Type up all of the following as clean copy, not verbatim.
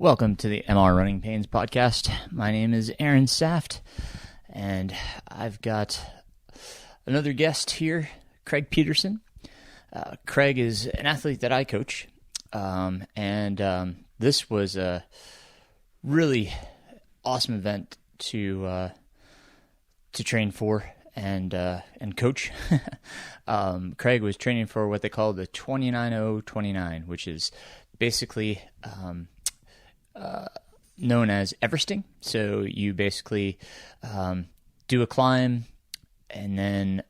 Welcome to the MR Runningpains podcast. My name is Aaron Saft, and I've got another guest here, Craig Peterson. Craig is an athlete that I coach, and this was a really awesome event to train for and coach. Craig was training for what they call the 29-0-29, which is basically known as Everesting. So you basically do a climb, and then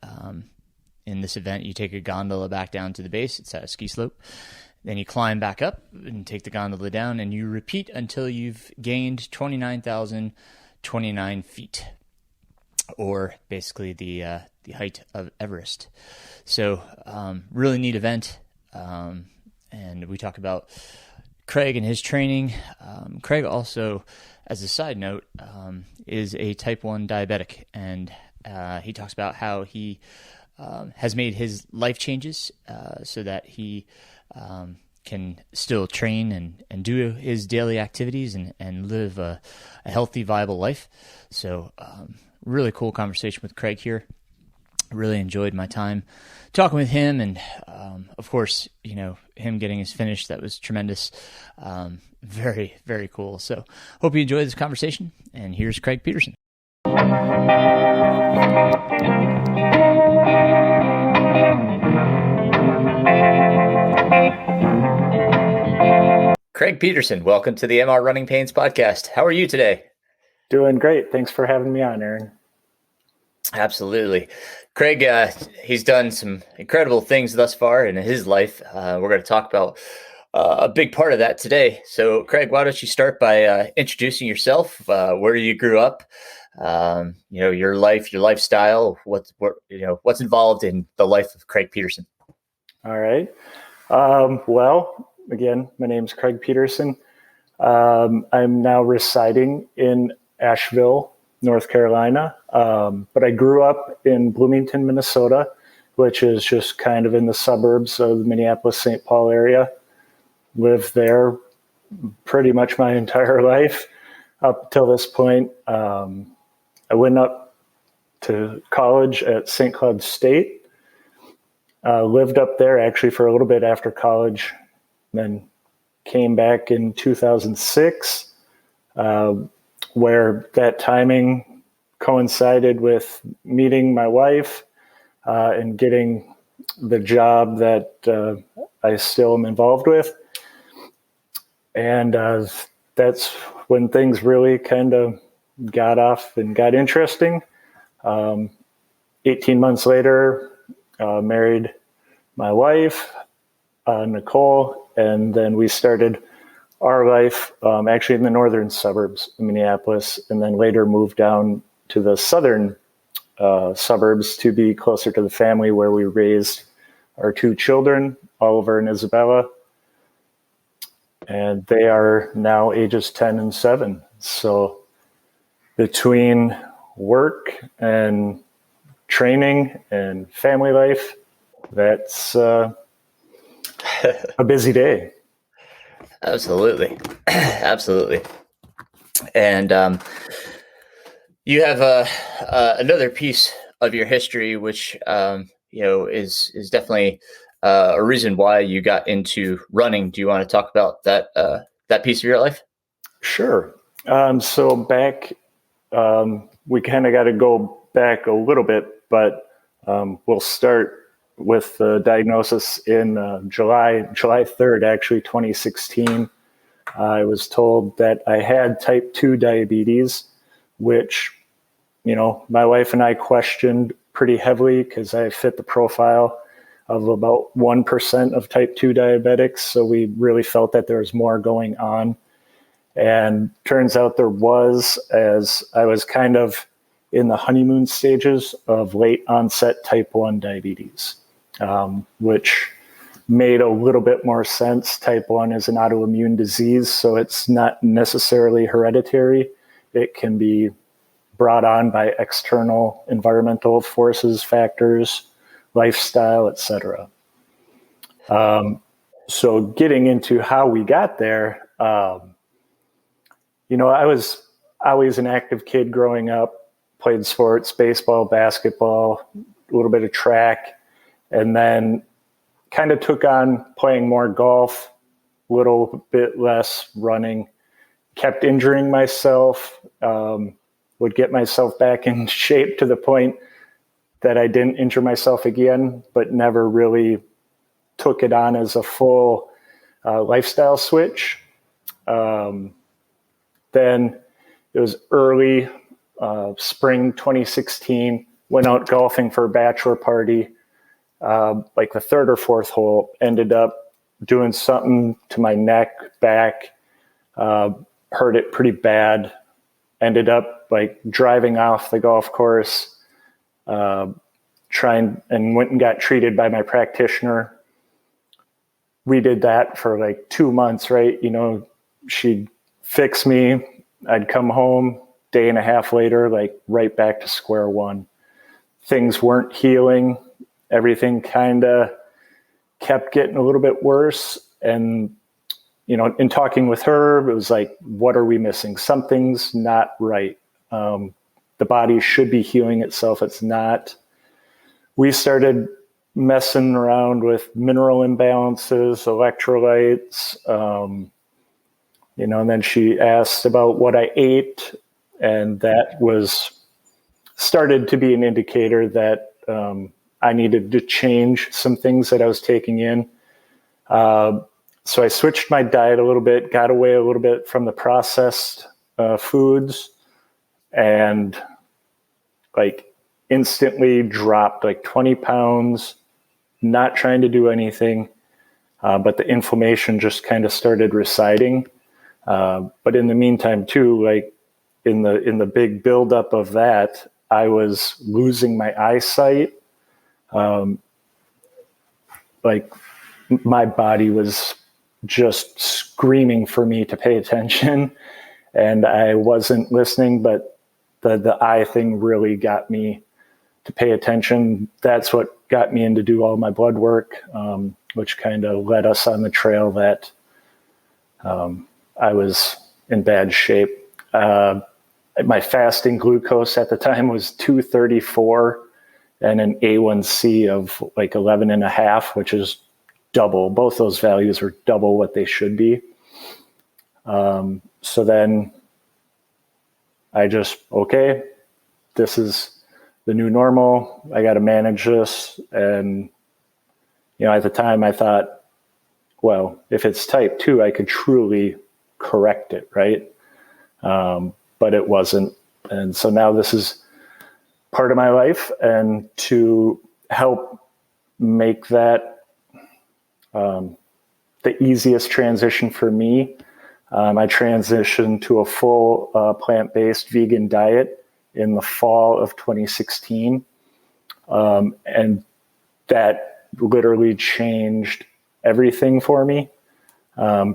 in this event, you take a gondola back down to the base. It's at a ski slope. Then you climb back up and take the gondola down, and you repeat until you've gained 29,029 feet, or basically the height of Everest. So really neat event, and we talk about Craig and his training. Craig also, as a side note, is a type 1 diabetic, and he talks about how he has made his life changes so that he can still train and do his daily activities and live a healthy, viable life. So really cool conversation with Craig here. Really enjoyed my time talking with him, and of course, him getting his finish, that was tremendous. Very, very cool. So hope you enjoyed this conversation, and here's Craig Peterson. Craig Peterson, welcome to the MR Runningpains podcast. How are you today? Doing great. Thanks for having me on, Aaron. Absolutely. Craig, he's done some incredible things thus far in his life. We're going to talk about a big part of that today. So, Craig, why don't you start by introducing yourself, where you grew up, your life, your lifestyle, what's involved in the life of Craig Peterson. All right. Well, again, my name's Craig Peterson. I'm now residing in Asheville, North Carolina, but I grew up in Bloomington, Minnesota, which is just kind of in the suburbs of the Minneapolis-St. Paul area. Lived there pretty much my entire life up till this point. I went up to college at St. Cloud State, lived up there actually for a little bit after college, then came back in 2006, where that timing coincided with meeting my wife and getting the job that I still am involved with. And that's when things really kind of got off and got interesting. 18 months later, married my wife, Nicole, and then we started our life actually in the northern suburbs of Minneapolis, and then later moved down to the southern suburbs to be closer to the family, where we raised our two children, Oliver and Isabella, and they are now ages 10 and 7. So between work and training and family life, that's a busy day. Absolutely. Absolutely. And you have another piece of your history, which, is definitely a reason why you got into running. Do you want to talk about that piece of your life? Sure. So back, we kind of got to go back a little bit, but we'll start with the diagnosis in July 3rd, actually 2016. I was told that I had type 2 diabetes, which, my wife and I questioned pretty heavily because I fit the profile of about 1% of type 2 diabetics. So we really felt that there was more going on. And turns out there was, as I was kind of in the honeymoon stages of late onset type 1 diabetes. Which made a little bit more sense. Type 1 is an autoimmune disease, so it's not necessarily hereditary. It can be brought on by external environmental forces, factors, lifestyle, etc. So getting into how we got there, I was always an active kid growing up, played sports, baseball, basketball, a little bit of track, and then kind of took on playing more golf, a little bit less running, kept injuring myself, would get myself back in shape to the point that I didn't injure myself again, but never really took it on as a full lifestyle switch. Then it was early spring 2016, went out golfing for a bachelor party. Like the third or fourth hole, ended up doing something to my neck, back, hurt it pretty bad. Ended up like driving off the golf course, trying and went and got treated by my practitioner. We did that for like 2 months, right? She'd fix me. I'd come home day and a half later, like right back to square one. Things weren't healing. Everything kind of kept getting a little bit worse. And, in talking with her, it was like, what are we missing? Something's not right. The body should be healing itself. It's not. We started messing around with mineral imbalances, electrolytes, and then she asked about what I ate. And that started to be an indicator that I needed to change some things that I was taking in. So I switched my diet a little bit, got away a little bit from the processed foods, and like instantly dropped like 20 pounds, not trying to do anything. But the inflammation just kind of started receding. But in the meantime too, like in the big buildup of that, I was losing my eyesight. Like my body was just screaming for me to pay attention, and I wasn't listening, but the eye thing really got me to pay attention. That's what got me in to do all my blood work, which kind of led us on the trail that I was in bad shape. My fasting glucose at the time was 234 and an A1C of like 11.5, which is double. Both those values are double what they should be. So then I just, okay, this is the new normal. I got to manage this. And, at the time I thought, well, if it's type 2, I could truly correct it, right? But it wasn't. And so now this is part of my life. And to help make that the easiest transition for me, I transitioned to a full plant-based vegan diet in the fall of 2016. And that literally changed everything for me,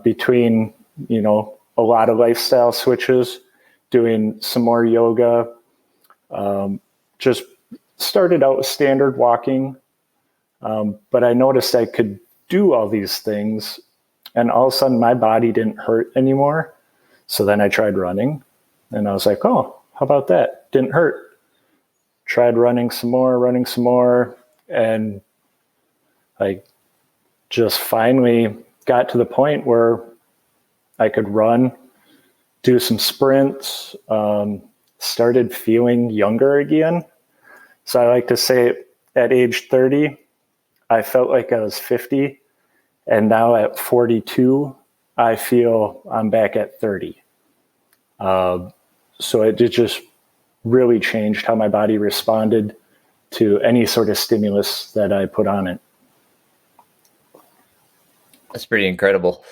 between, a lot of lifestyle switches, doing some more yoga, just started out with standard walking. But I noticed I could do all these things, and all of a sudden my body didn't hurt anymore. So then I tried running, and I was like, oh, how about that? Didn't hurt. Tried running some more, and like just finally got to the point where I could run, do some sprints, started feeling younger again. So I like to say at age 30, I felt like I was 50. And now at 42, I feel I'm back at 30. So it just really changed how my body responded to any sort of stimulus that I put on it. That's pretty incredible.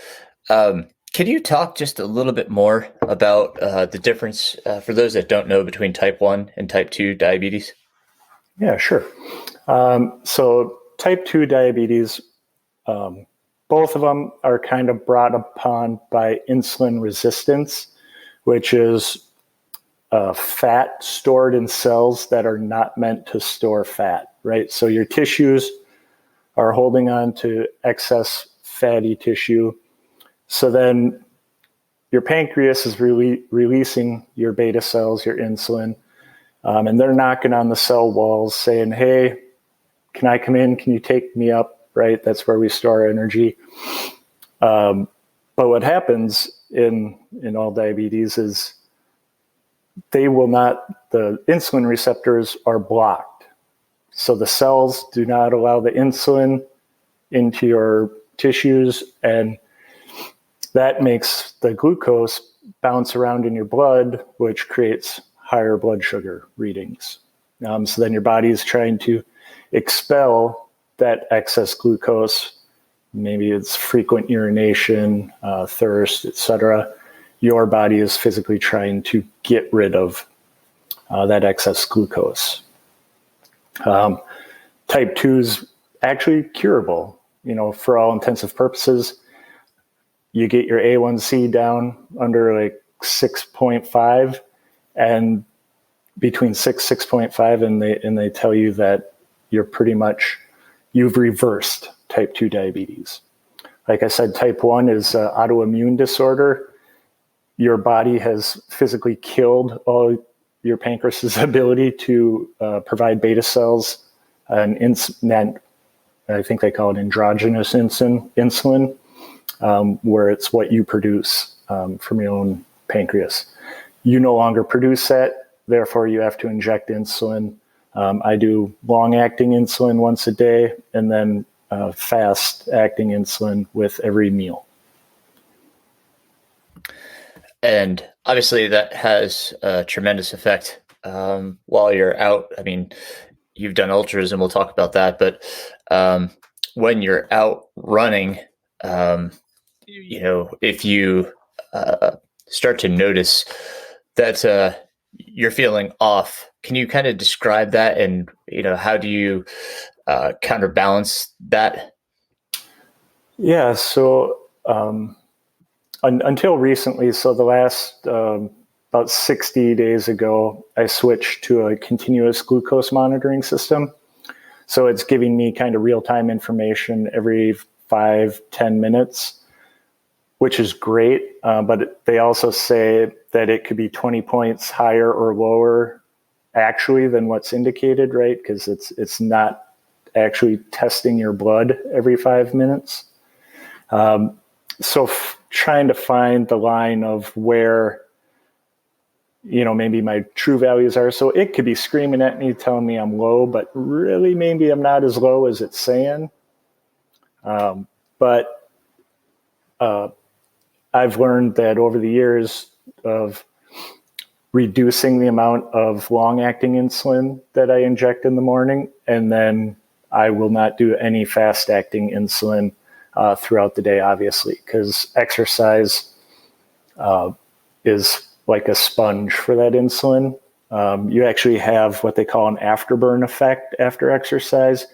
Can you talk just a little bit more about the difference for those that don't know between type 1 and type 2 diabetes? Yeah, sure. So type 2 diabetes, both of them are kind of brought upon by insulin resistance, which is fat stored in cells that are not meant to store fat, right? So your tissues are holding on to excess fatty tissue. So then your pancreas is releasing your beta cells, your insulin, and they're knocking on the cell walls saying, hey, can I come in? Can you take me up? Right? That's where we store our energy. But what happens in all diabetes is the insulin receptors are blocked. So the cells do not allow the insulin into your tissues, and that makes the glucose bounce around in your blood, which creates higher blood sugar readings. So then your body is trying to expel that excess glucose. Maybe it's frequent urination, thirst, etc. Your body is physically trying to get rid of that excess glucose. Type 2 is actually curable. For all intensive purposes, you get your A1C down under like 6.5, and between 6.5, and they tell you that you've reversed type 2 diabetes. Like I said, type 1 is autoimmune disorder. Your body has physically killed all your pancreas's ability to provide beta cells and I think they call it endogenous insulin, where it's what you produce from your own pancreas. You no longer produce that, therefore you have to inject insulin. I do long-acting insulin once a day, and then fast-acting insulin with every meal. And obviously that has a tremendous effect while you're out. I mean, you've done ultras, and we'll talk about that, but when you're out running, if you start to notice that you're feeling off, can you kind of describe that, and how do you counterbalance that? Yeah, so until recently, so the last about 60 days ago, I switched to a continuous glucose monitoring system. So it's giving me kind of real-time information every 5-10 minutes, which is great. But they also say that it could be 20 points higher or lower actually than what's indicated, right? Because it's not actually testing your blood every 5 minutes. So trying to find the line of where, maybe my true values are. So it could be screaming at me, telling me I'm low, but really maybe I'm not as low as it's saying. But I've learned that over the years of reducing the amount of long-acting insulin that I inject in the morning, and then I will not do any fast-acting insulin throughout the day, obviously, because exercise is like a sponge for that insulin. You actually have what they call an afterburn effect after exercise.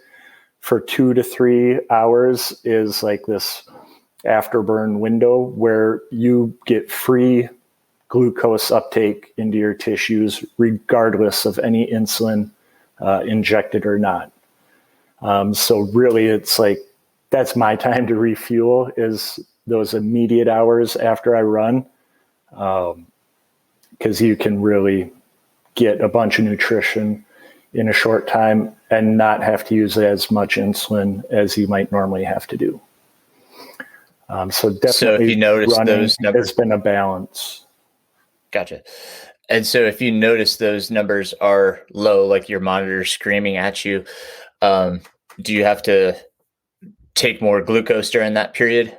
For 2 to 3 hours is like this afterburn window where you get free glucose uptake into your tissues regardless of any insulin injected or not. So really it's like, that's my time to refuel, is those immediate hours after I run, because you can really get a bunch of nutrition in a short time and not have to use as much insulin as you might normally have to do. So definitely, so if you notice those numbers, it's been a balance. Gotcha. And so if you notice those numbers are low, like your monitor screaming at you, do you have to take more glucose during that period?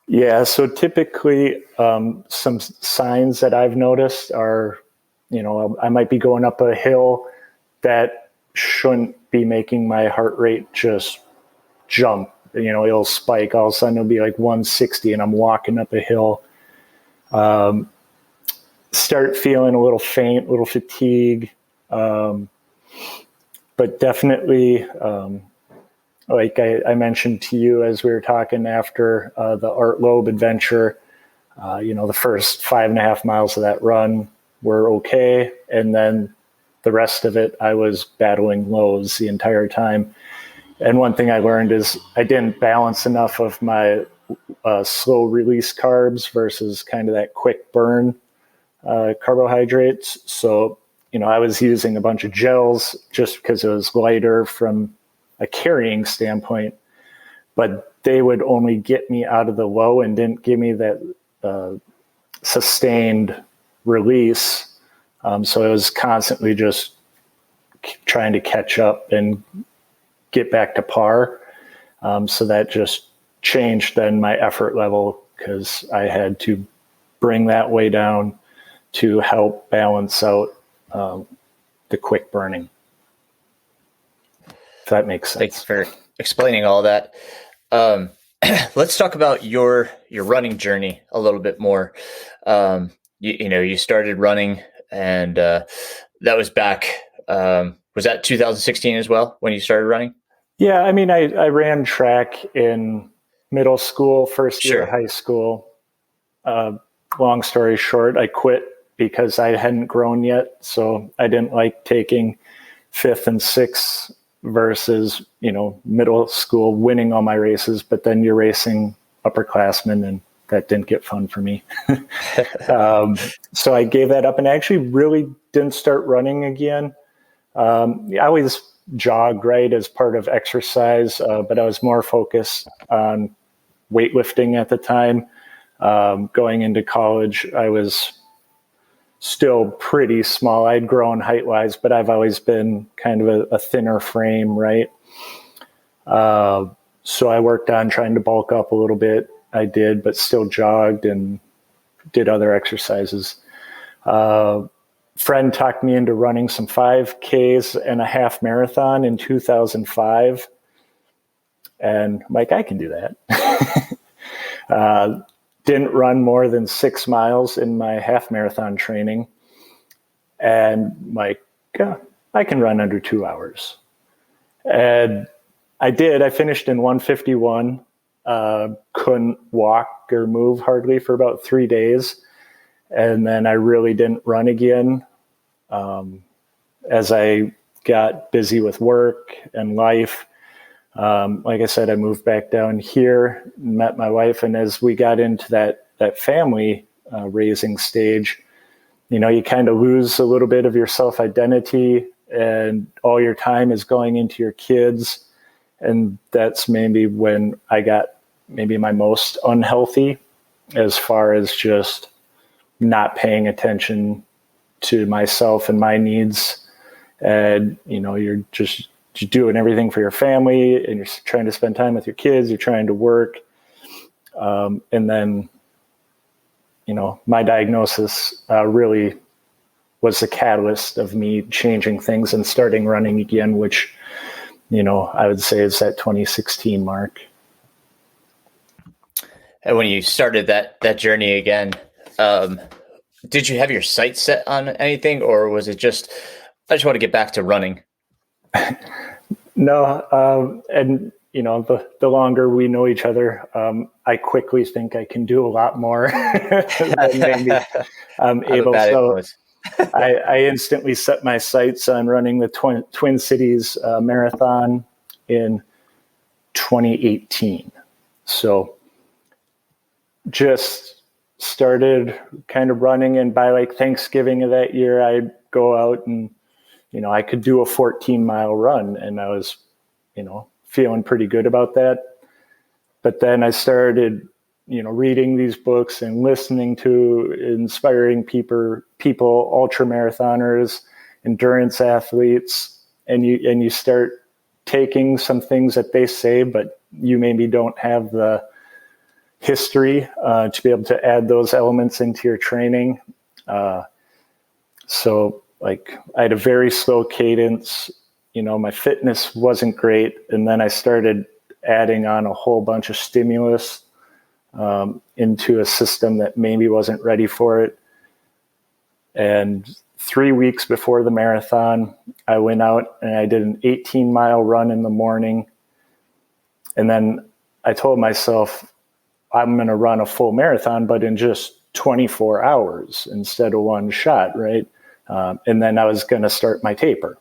Yeah, so typically some signs that I've noticed are, I might be going up a hill that shouldn't be making my heart rate just jump. It'll spike. All of a sudden it'll be like 160 and I'm walking up a hill. Start feeling a little faint, a little fatigue. But definitely, like I mentioned to you as we were talking after the Art Loeb adventure, the first 5.5 miles of that run were okay. And then the rest of it, I was battling lows the entire time. And one thing I learned is I didn't balance enough of my slow release carbs versus kind of that quick burn carbohydrates. So, I was using a bunch of gels just because it was lighter from a carrying standpoint, but they would only get me out of the low and didn't give me that sustained release. So I was constantly just trying to catch up and get back to par. So that just changed then my effort level because I had to bring that way down to help balance out the quick burning. If that makes sense. Thanks for explaining all that. Let's talk about your running journey a little bit more. You started running, and that was back. Was that 2016 as well when you started running? Yeah, I mean, I ran track in middle school, first year of high school. Long story short, I quit because I hadn't grown yet, so I didn't like taking 5th and 6th versus middle school winning all my races, but then you're racing upperclassmen, and that didn't get fun for me. So I gave that up and actually really didn't start running again. I always jogged, right, as part of exercise, but I was more focused on weightlifting at the time. Going into college, I was still pretty small. I'd grown height-wise, but I've always been kind of a thinner frame, right? So I worked on trying to bulk up a little bit. I did, but still jogged and did other exercises. Friend talked me into running some 5Ks and a half marathon in 2005. And I'm like, I can do that. Didn't run more than 6 miles in my half marathon training. And I'm like, I can run under 2 hours. And I did. I finished in 1:51. Couldn't walk or move hardly for about 3 days. And then I really didn't run again. As I got busy with work and life, like I said, I moved back down here, met my wife, and as we got into that family raising stage, you kind of lose a little bit of your self-identity, and all your time is going into your kids. And that's maybe when I got maybe my most unhealthy, as far as just not paying attention to myself and my needs. And, you're just doing everything for your family, and you're trying to spend time with your kids, you're trying to work. And then, my diagnosis really was the catalyst of me changing things and starting running again, which, I would say is that 2016 mark. And when you started that journey again, did you have your sights set on anything, or was it just, I just want to get back to running? No. And, the longer we know each other, I quickly think I can do a lot more than maybe I'm able. So I instantly set my sights on running the Twin Cities marathon in 2018. So just started kind of running, and by like Thanksgiving of that year, I'd go out and, I could do a 14-mile run, and I was, feeling pretty good about that. But then I started, reading these books and listening to inspiring people, ultra marathoners, endurance athletes, and you start taking some things that they say, but you maybe don't have the history to be able to add those elements into your training. So like I had a very slow cadence, my fitness wasn't great. And then I started adding on a whole bunch of stimulus into a system that maybe wasn't ready for it. And 3 weeks before the marathon, I went out and I did an 18-mile run in the morning. And then I told myself, I'm going to run a full marathon, but in just 24 hours instead of one shot, right? And then I was going to start my taper.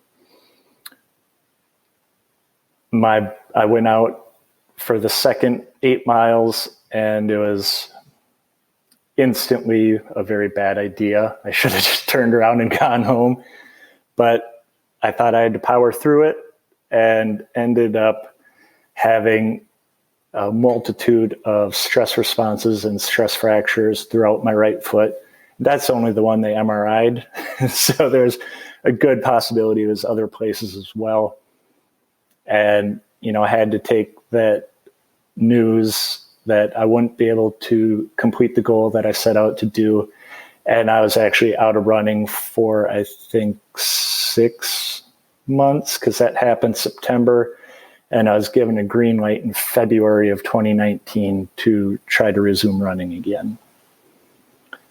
I went out for the second 8 miles and it was instantly a very bad idea. I should have just turned around and gone home, but I thought I had to power through it, and ended up having a multitude of stress responses and stress fractures throughout my right foot. That's only the one they MRI'd. So there's a good possibility it was other places as well. And, I had to take that news that I wouldn't be able to complete the goal that I set out to do. And I was actually out of running for, I think, 6 months, because that happened September. And I was given a green light in February of 2019 to try to resume running again.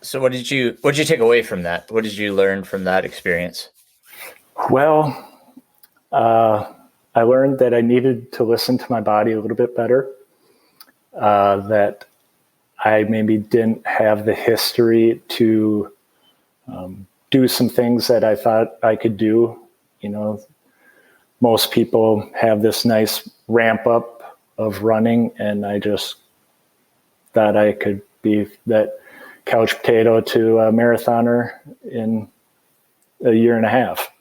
So what did you take away from that? What did you learn from that experience? Well, I learned that I needed to listen to my body a little bit better, that I maybe didn't have the history to do some things that I thought I could do. Most people have this nice ramp up of running, and I just thought I could be that couch potato to a marathoner in a year and a half.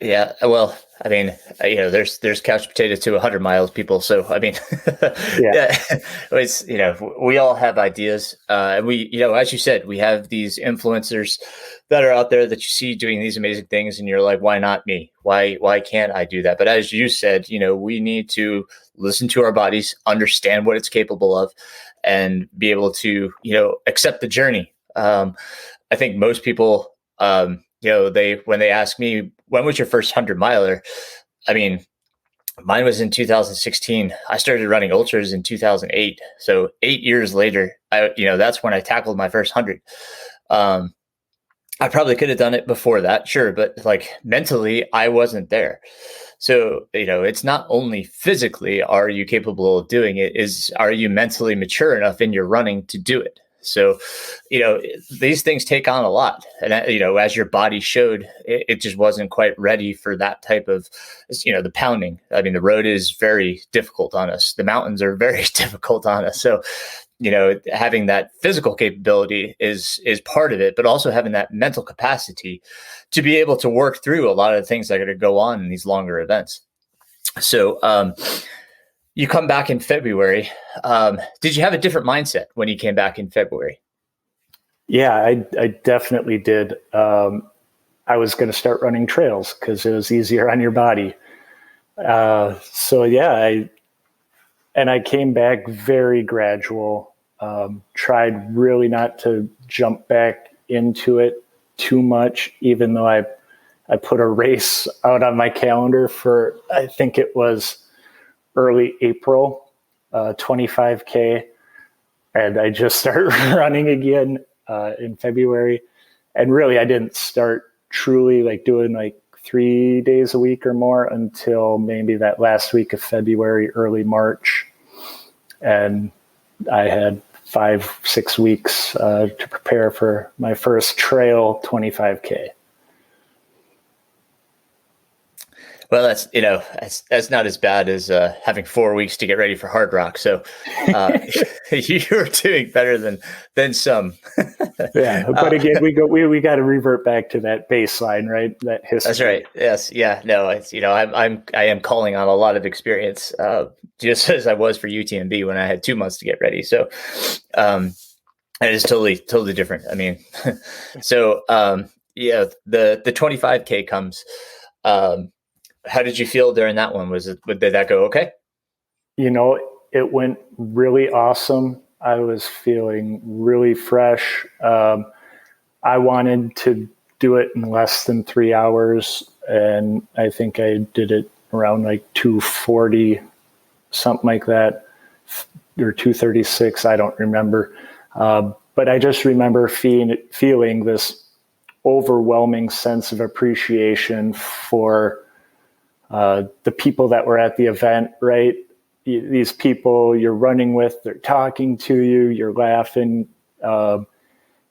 Yeah, well, I mean, there's couch potato to 100 miles people. So, I mean, yeah, it's, we all have ideas. We, as you said, we have these influencers that are out there that you see doing these amazing things, and you're like, why not me? Why can't I do that? But as you said, we need to listen to our bodies, understand what it's capable of, and be able to, accept the journey. I think most people, when they ask me, when was your first 100-miler? I mean, mine was in 2016. I started running ultras in 2008. So 8 years later, that's when I tackled my first 100. I probably could have done it before that, sure, but like mentally, I wasn't there. So, it's not only physically are you capable of doing it, are you mentally mature enough in your running to do it? So, these things take on a lot. And, as your body showed, it just wasn't quite ready for that type of, the pounding. I mean, the road is very difficult on us. The mountains are very difficult on us. So, having that physical capability is part of it, but also having that mental capacity to be able to work through a lot of the things that are going to go on in these longer events. So, you come back in February. Did you have a different mindset when you came back in February? Yeah, I definitely did. I was going to start running trails because it was easier on your body. So yeah, I came back very gradual. Tried really not to jump back into it too much, even though I put a race out on my calendar for, I think it was early April, 25K. And I just started running again in February. And really, I didn't start truly like doing like 3 days a week or more until maybe that last week of February, early March. And I had 5-6 weeks to prepare for my first trail 25K. Well, that's not as bad as having 4 weeks to get ready for Hard Rock. So you're doing better than some. Yeah, but again, we got to revert back to that baseline, right? That history. That's right. Yes. Yeah. No. It's I am calling on a lot of experience, just as I was for UTMB when I had 2 months to get ready. So, it is totally different. I mean, so yeah, the 25K comes. How did you feel during that one? Did that go okay? It went really awesome. I was feeling really fresh. I wanted to do it in less than 3 hours, and I think I did it around like 2:40, something like that, or 2:36. I don't remember. But I just remember feeling this overwhelming sense of appreciation for the people that were at the event, right? These people you're running with, they're talking to you, you're laughing,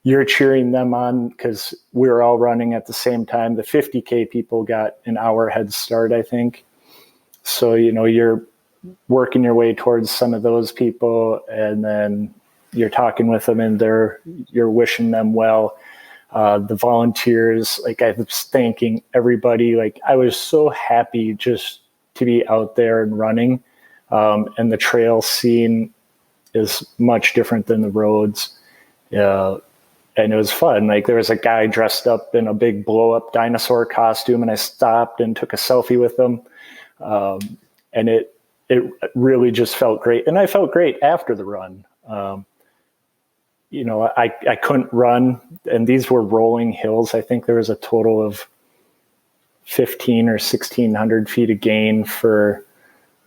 you're cheering them on because we were all running at the same time. The 50K people got an hour head start, I think. So, you're working your way towards some of those people, and then you're talking with them and you're wishing them well. The volunteers, like I was thanking everybody. Like I was so happy just to be out there and running. And the trail scene is much different than the roads. And it was fun. Like there was a guy dressed up in a big blow up dinosaur costume, and I stopped and took a selfie with him. And it really just felt great. And I felt great after the run. I couldn't run, and these were rolling hills. I think there was a total of 15 or 1,600 feet of gain for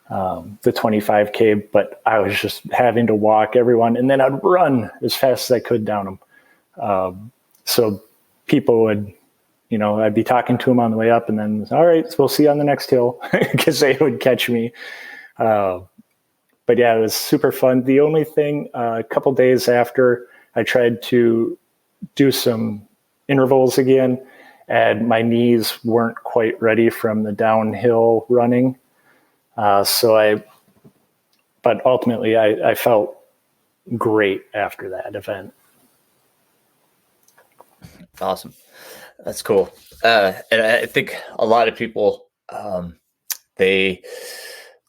the 25K, but I was just having to walk everyone, and then I'd run as fast as I could down them. So people would, I'd be talking to them on the way up, and then, all right, so we'll see you on the next hill, because they would catch me. But yeah, it was super fun. The only thing, a couple days after, I tried to do some intervals again, and my knees weren't quite ready from the downhill running. But ultimately I felt great after that event. Awesome. That's cool. And I think a lot of people, they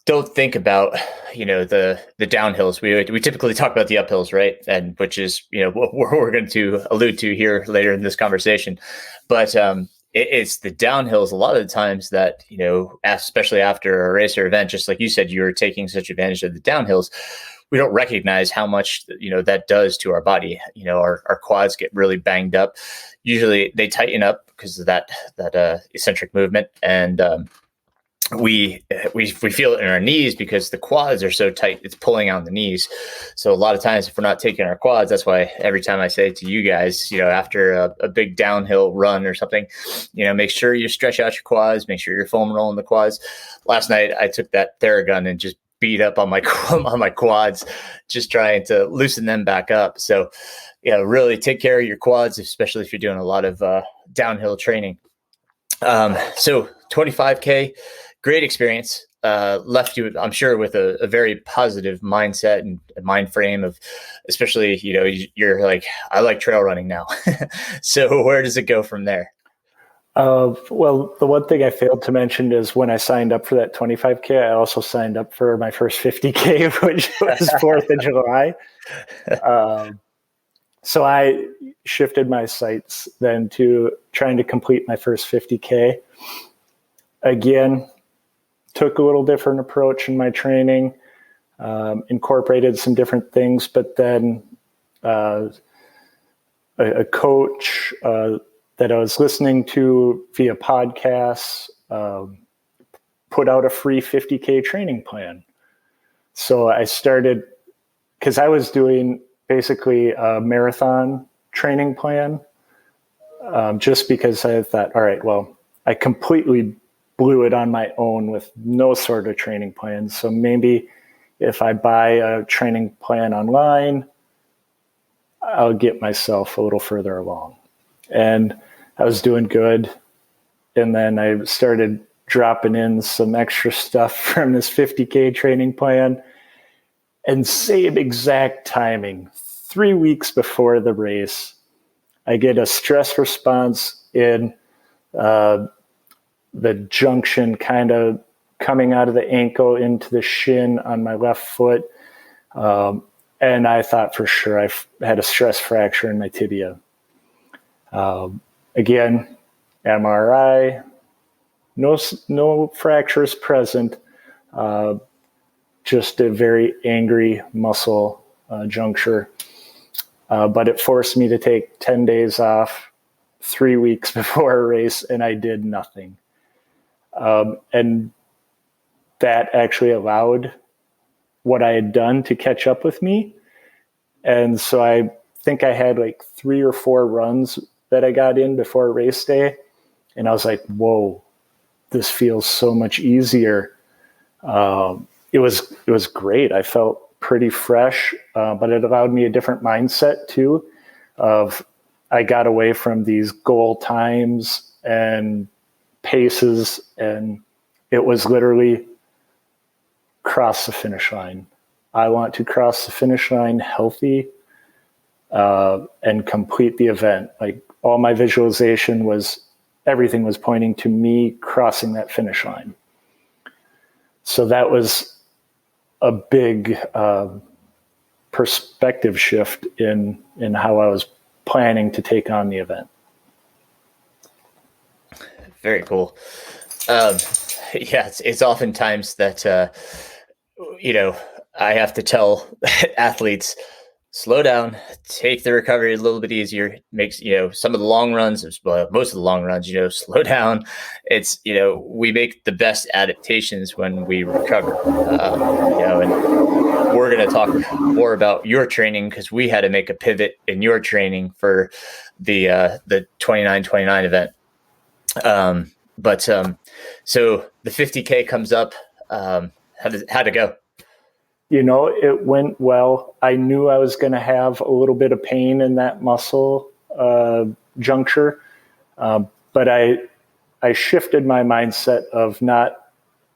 don't think about, the downhills. We typically talk about the uphills, right? And which is, what we're going to allude to here later in this conversation. But it's the downhills a lot of the times that, especially after a race or event, just like you said, you're taking such advantage of the downhills. We don't recognize how much, that does to our body. Our quads get really banged up. Usually they tighten up because of that eccentric movement. And we feel it in our knees because the quads are so tight, it's pulling on the knees. So a lot of times if we're not taking our quads, that's why every time I say to you guys, after a big downhill run or something, make sure you stretch out your quads, make sure you're foam rolling the quads. Last night I took that Theragun and just beat up on my quads, just trying to loosen them back up. So really take care of your quads, especially if you're doing a lot of downhill training. So 25K, great experience, left you, I'm sure, with a very positive mindset and a mind frame of, especially, you're like, I like trail running now. So where does it go from there? Well, the one thing I failed to mention is when I signed up for that 25K, I also signed up for my first 50K, which was 4th of July. So I shifted my sights then to trying to complete my first 50K. Again, took a little different approach in my training, incorporated some different things, but then a coach that I was listening to via podcasts put out a free 50K training plan. So I started, because I was doing basically a marathon training plan, just because I thought, all right, well, I completely blew it on my own with no sort of training plan. So maybe if I buy a training plan online, I'll get myself a little further along. And I was doing good. And then I started dropping in some extra stuff from this 50K training plan. And same exact timing, 3 weeks before the race, I get a stress response in the junction, kind of coming out of the ankle into the shin on my left foot. And I thought for sure I had a stress fracture in my tibia. Again, MRI, no fractures present, just a very angry muscle juncture. But it forced me to take 10 days off 3 weeks before a race, and I did nothing. And that actually allowed what I had done to catch up with me. And so I think I had like 3 or 4 runs that I got in before race day. And I was like, whoa, this feels so much easier. It was great. I felt pretty fresh, but it allowed me a different mindset too, of I got away from these goal times and paces, and it was literally cross the finish line. I want to cross the finish line healthy and complete the event. Like all my visualization everything was pointing to me crossing that finish line. So that was a big perspective shift in how I was planning to take on the event. Very cool. Yeah, it's oftentimes that, I have to tell athletes, slow down, take the recovery a little bit easier. Makes, some of the long runs, most of the long runs, slow down. It's, we make the best adaptations when we recover, and we're going to talk more about your training because we had to make a pivot in your training for the 29-29 event. So the 50K comes up. How'd it go? It went well. I knew I was going to have a little bit of pain in that muscle juncture, but I shifted my mindset of not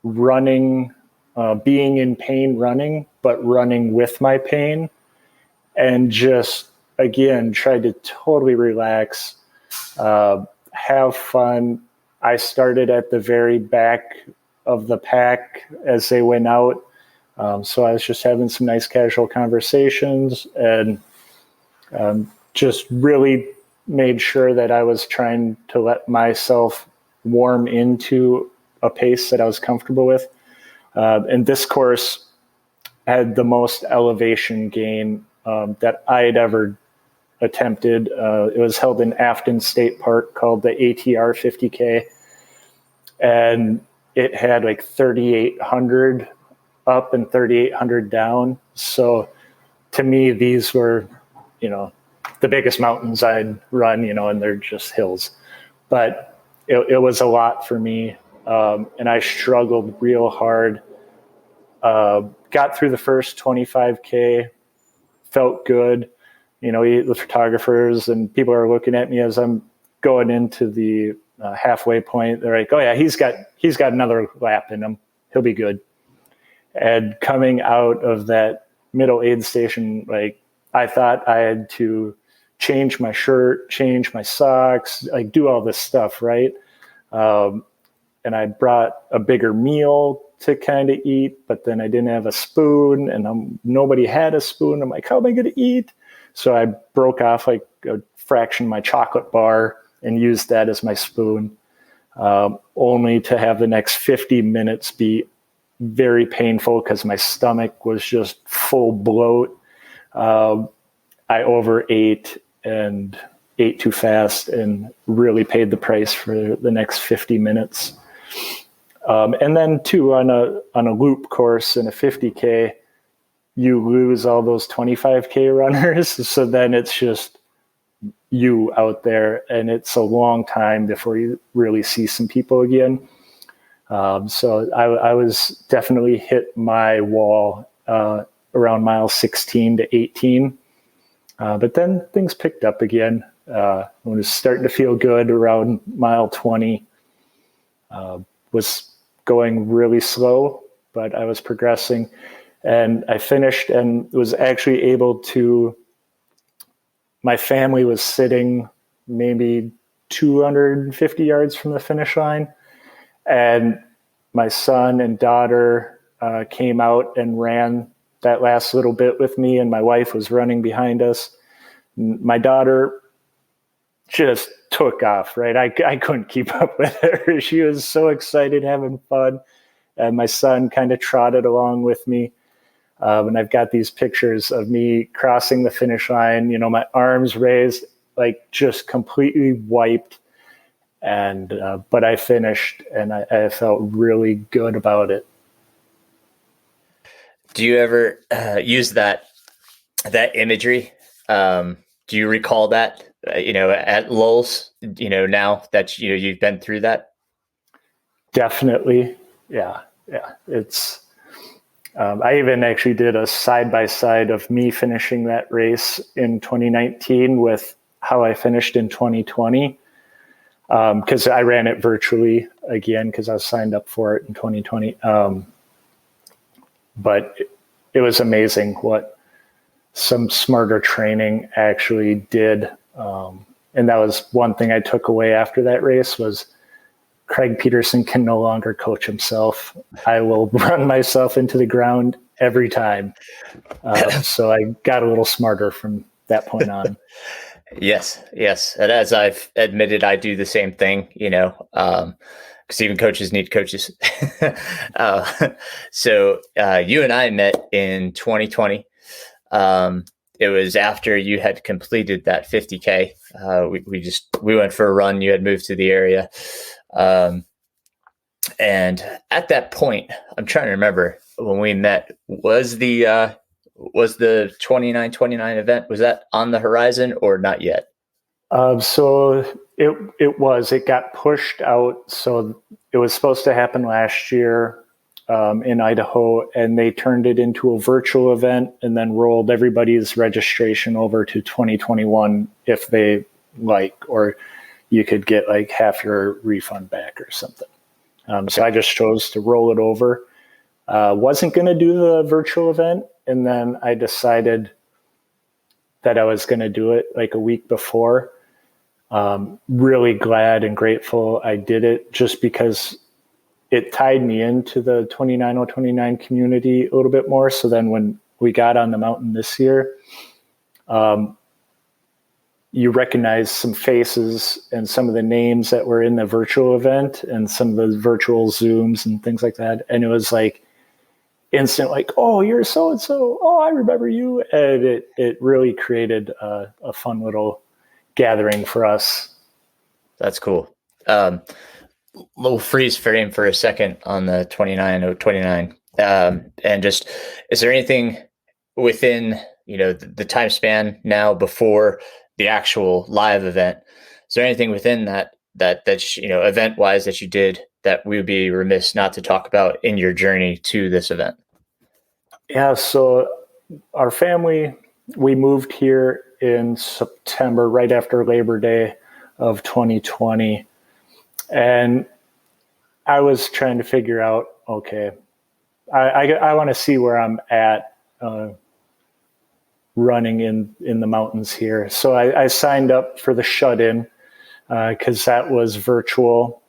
running, being in pain running, but running with my pain, and just, again, tried to totally relax, have fun. I started at the very back of the pack as they went out. So I was just having some nice casual conversations and just really made sure that I was trying to let myself warm into a pace that I was comfortable with. And this course had the most elevation gain that I had ever attempted. It was held in Afton State Park, called the ATR 50K. And it had like 3,800 up and 3,800 down. So to me, these were, the biggest mountains I'd run, and they're just hills. But it was a lot for me. And I struggled real hard. Got through the first 25K, felt good. The photographers and people are looking at me as I'm going into the halfway point. They're like, "Oh yeah, he's got another lap in him. He'll be good." And coming out of that middle aid station, like I thought I had to change my shirt, change my socks, like do all this stuff, right? And I brought a bigger meal to kind of eat, but then I didn't have a spoon, and nobody had a spoon. I'm like, how am I going to eat? So I broke off like a fraction of my chocolate bar and used that as my spoon, only to have the next 50 minutes be very painful because my stomach was just full bloat. I overate and ate too fast and really paid the price for the next 50 minutes. And then too, on a loop course in a 50K, you lose all those 25K runners. So then it's just you out there, and it's a long time before you really see some people again. So I was definitely hit my wall around mile 16 to 18. But then things picked up again. When it was starting to feel good around mile 20. Was going really slow, but I was progressing. And I finished and was actually able to, my family was sitting maybe 250 yards from the finish line. And my son and daughter came out and ran that last little bit with me, and my wife was running behind us. My daughter just took off, right? I couldn't keep up with her. She was so excited, having fun. And my son kind of trotted along with me. And I've got these pictures of me crossing the finish line, my arms raised, like just completely wiped. And, but I finished, and I felt really good about it. Do you ever use that imagery? Do you recall that, at lulls, now that, you've been through that? Definitely. Yeah. It's, I even actually did a side-by-side of me finishing that race in 2019 with how I finished in 2020. Because I ran it virtually again because I was signed up for it in 2020. But it was amazing what some smarter training actually did. And that was one thing I took away after that race was Craig Peterson can no longer coach himself. I will run myself into the ground every time. So I got a little smarter from that point on. Yes. And as I've admitted, I do the same thing, because even coaches need coaches. So you and I met in 2020. It was after you had completed that 50K. We went for a run. You had moved to the area. And at that point, I'm trying to remember when we met, was the 29 event, was that on the horizon or not yet? So it got pushed out. So it was supposed to happen last year in Idaho, and they turned it into a virtual event and then rolled everybody's registration over to 2021 if they like, or you could get like half your refund back or something. So I just chose to roll it over. Wasn't going to do the virtual event. And then I decided that I was going to do it like a week before. Really glad and grateful I did it just because it tied me into the 29029 community a little bit more. So then when we got on the mountain this year, you recognize some faces and some of the names that were in the virtual event and some of the virtual Zooms and things like that. And it was like instant, like, oh, you're so-and-so. Oh, I remember you. And it really created a fun little gathering for us. That's cool. Little freeze frame for a second on the 29. And just, is there anything within, the time span now before the actual live event? Is there anything within that event wise that you did that we would be remiss not to talk about in your journey to this event? Yeah. So our family, we moved here in September, right after Labor Day of 2020. And I was trying to figure out, okay, I want to see where I'm at running in the mountains here. So I signed up for the shut-in because that was virtual.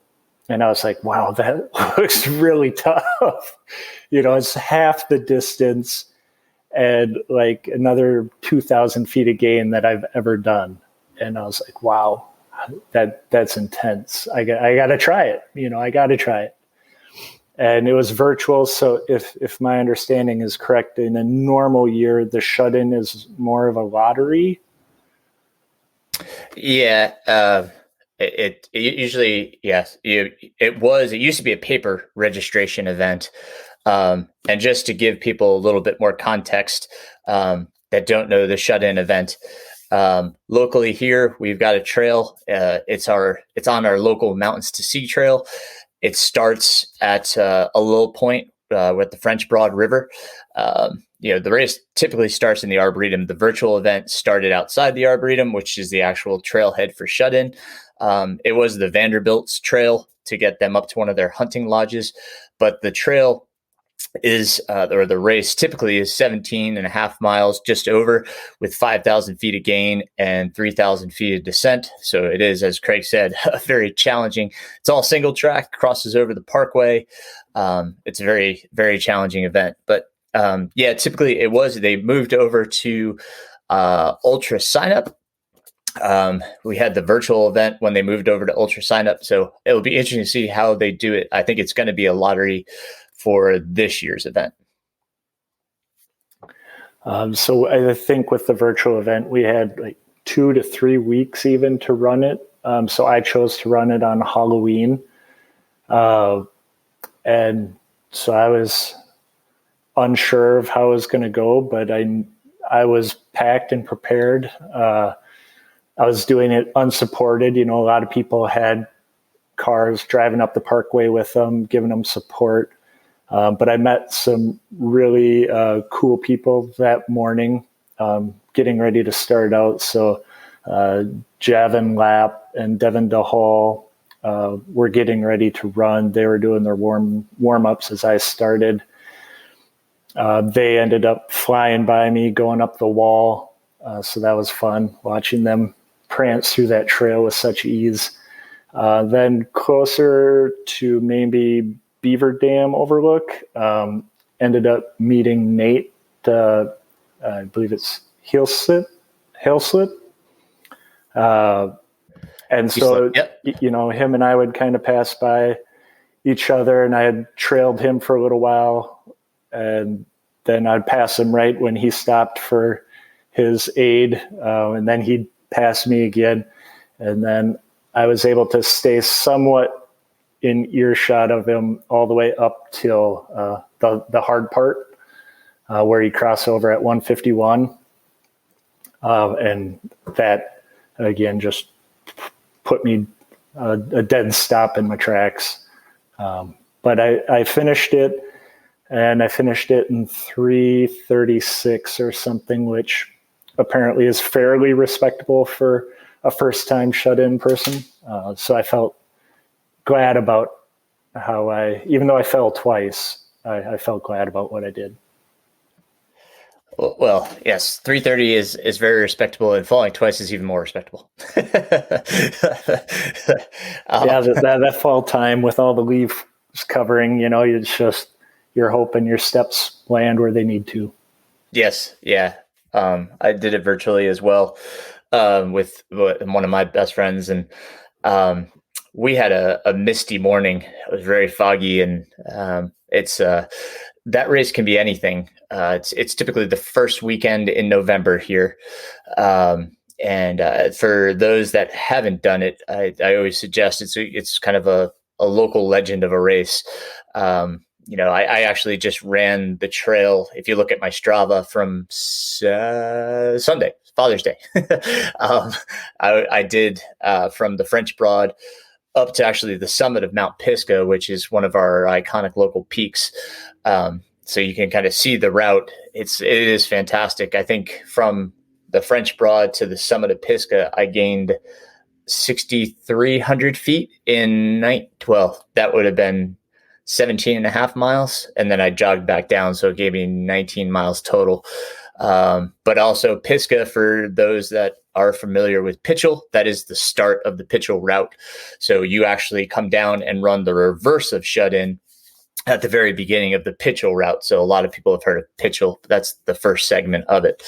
And I was like, wow, that looks really tough. It's half the distance and like another 2,000 feet of gain that I've ever done. And I was like, wow, that's intense. I got to try it. I got to try it. And it was virtual. So if my understanding is correct, in a normal year, the shut-in is more of a lottery. Yeah. It usually, yes, it used to be a paper registration event. And just to give people a little bit more context, that don't know the shut-in event, locally here, we've got a trail. It's on our local Mountains to Sea trail. It starts at a low point with the French Broad River. The race typically starts in the Arboretum. The virtual event started outside the Arboretum, which is the actual trailhead for shut-in. It was the Vanderbilt's trail to get them up to one of their hunting lodges, but the trail is, or the race typically is 17 and a half miles, just over, with 5,000 feet of gain and 3,000 feet of descent. So it is, as Craig said, very challenging. It's all single track, crosses over the parkway. It's a very, very challenging event. But typically they moved over to Ultra Sign Up. We had the virtual event when they moved over to Ultra Sign Up. So it'll be interesting to see how they do it. I think it's going to be a lottery for this year's event. So I think with the virtual event, we had like 2 to 3 weeks even to run it. So I chose to run it on Halloween. And so I was unsure of how it was going to go, but I was packed and prepared. I was doing it unsupported. A lot of people had cars driving up the parkway with them, giving them support. But I met some really cool people that morning, getting ready to start out. So Javin Lapp and Devin DeHall were getting ready to run. They were doing their warm-ups as I started. They ended up flying by me going up the wall. So that was fun, watching them prance through that trail with such ease. Then closer to maybe Beaver Dam Overlook, ended up meeting Nate. I believe it's Heel Slip. And so, Yep. Him and I would kind of pass by each other, and I had trailed him for a little while, and then I'd pass him right when he stopped for his aid, and then he'd pass me again, and then I was able to stay somewhat in earshot of him all the way up till the hard part, where he crossed over at 151, and that again just put me a dead stop in my tracks. But I finished it, and I finished it in 3:36 or something, which apparently is fairly respectable for a first-time shut-in person. So I felt glad about even though I fell twice, I felt glad about what I did. Well, yes, 3:30 is very respectable, and falling twice is even more respectable. That fall time with all the leaves covering, you're hoping your steps land where they need to. Yes, yeah. I did it virtually as well, with one of my best friends, and we had a misty morning. It was very foggy, and it's that race can be anything. It's typically the first weekend in November here. And for those that haven't done it, I always suggest it's kind of a local legend of a race. I actually just ran the trail. If you look at my Strava from Sunday, Father's Day, I did from the French Broad up to actually the summit of Mount Pisgah, which is one of our iconic local peaks. So you can kind of see the route. It is fantastic. I think from the French Broad to the summit of Pisgah, I gained 6,300 feet in night. Well, that would have been 17 and a half miles. And then I jogged back down. So it gave me 19 miles total. But also Pisgah, for those that are familiar with Pitchell, that is the start of the Pitchell route. So you actually come down and run the reverse of shut-in at the very beginning of the Pitchell route. So a lot of people have heard of Pitchell. That's the first segment of it.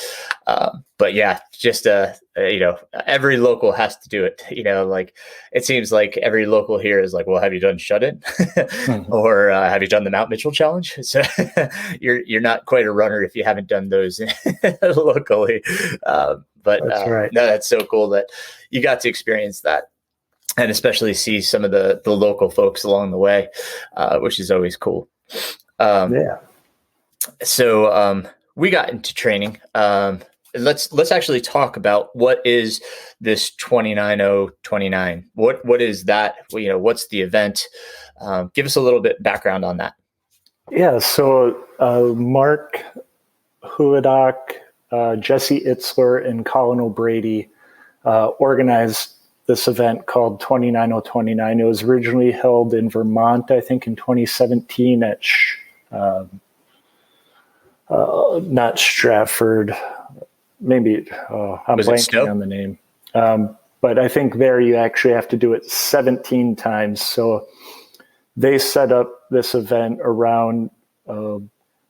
But yeah, just, every local has to do it. It seems like every local here is like, well, have you done shut-in? Mm-hmm. Or have you done the Mount Mitchell Challenge? So you're not quite a runner if you haven't done those locally. But that's right. No, that's so cool that you got to experience that. And especially see some of the local folks along the way, which is always cool. Yeah. So we got into training. Let's actually talk about what is this 29.029. What is that? What's the event? Give us a little bit background on that. Yeah. So Mark Huidock, Jesse Itzler, and Colin O'Brady organized this event called 29.029. It was originally held in Vermont, I think, in 2017 at not Stratford, maybe I'm blanking on the name. But I think there you actually have to do it 17 times. So they set up this event around,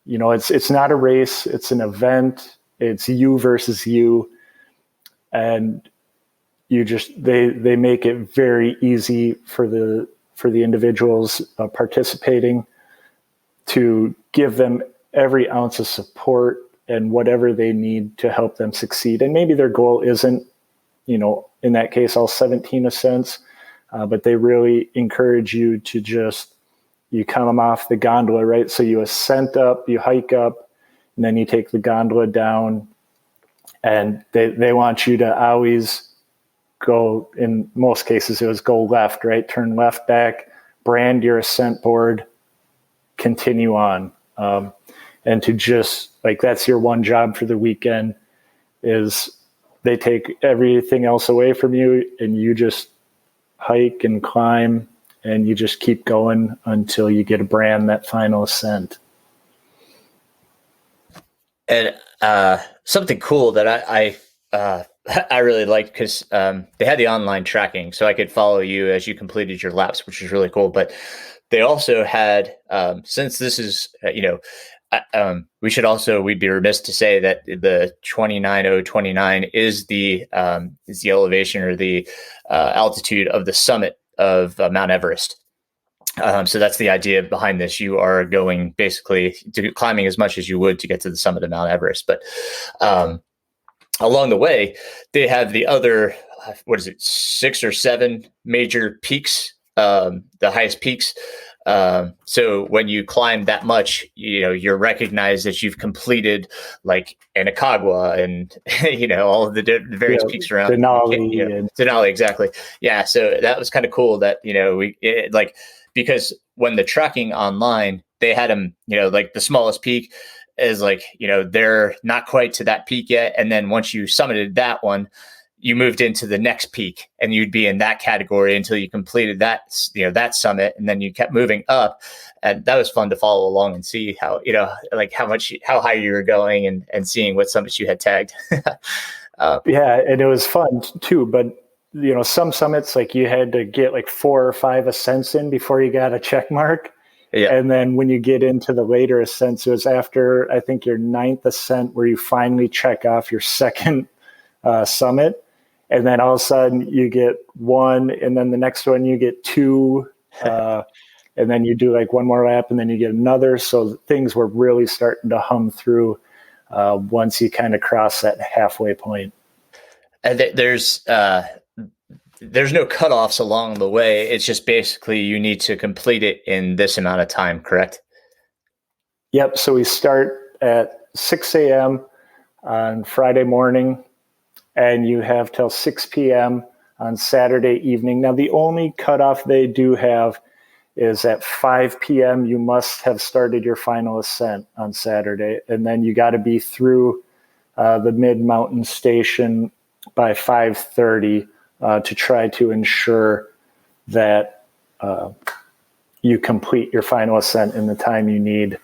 it's not a race, it's an event. It's you versus you, and they make it very easy for the individuals participating to give them every ounce of support and whatever they need to help them succeed. And maybe their goal isn't, in that case, all 17 ascents, but they really encourage you to you come off the gondola, right? So you ascent up, you hike up, and then you take the gondola down, and they want you to always go, in most cases, it was go left, right? Turn left back, brand your ascent board, continue on. And to just, that's your one job for the weekend, is they take everything else away from you, and you just hike and climb, and you just keep going until you get a brand that final ascent. And something cool that I I really liked, because they had the online tracking, so I could follow you as you completed your laps, which was really cool. But they also had, since this is we'd be remiss to say that the 29029 is the elevation, or the altitude of the summit of Mount Everest. So that's the idea behind this. You are going basically to climbing as much as you would to get to the summit of Mount Everest. But along the way, they have the other, what is it, 6 or 7 major peaks, the highest peaks. So when you climb that much, you're recognized that you've completed like Anacagua and, all of the various peaks around Denali. Exactly. Yeah. So that was kind of cool that, because when the tracking online, they had them, like the smallest peak is like, they're not quite to that peak yet. And then once you summited that one, you moved into the next peak, and you'd be in that category until you completed that, that summit. And then you kept moving up, and that was fun to follow along and see how, how high you were going, and seeing what summits you had tagged. Yeah. And it was fun too, but some summits, like you had to get like 4 or 5 ascents in before you got a check mark. Yeah. And then when you get into the later ascents, it was after, I think, your 9th ascent where you finally check off your second summit. And then all of a sudden you get 1, and then the next one you get 2, and then you do like one more lap, and then you get another. So things were really starting to hum through once you kind of cross that halfway point. And there's no cutoffs along the way. It's just basically you need to complete it in this amount of time, correct? Yep. So we start at 6 a.m. on Friday morning, and you have till 6 p.m. on Saturday evening. Now, the only cutoff they do have is at 5 p.m. You must have started your final ascent on Saturday, and then you got to be through the mid-mountain station by 5:30 to try to ensure that you complete your final ascent in the time you need.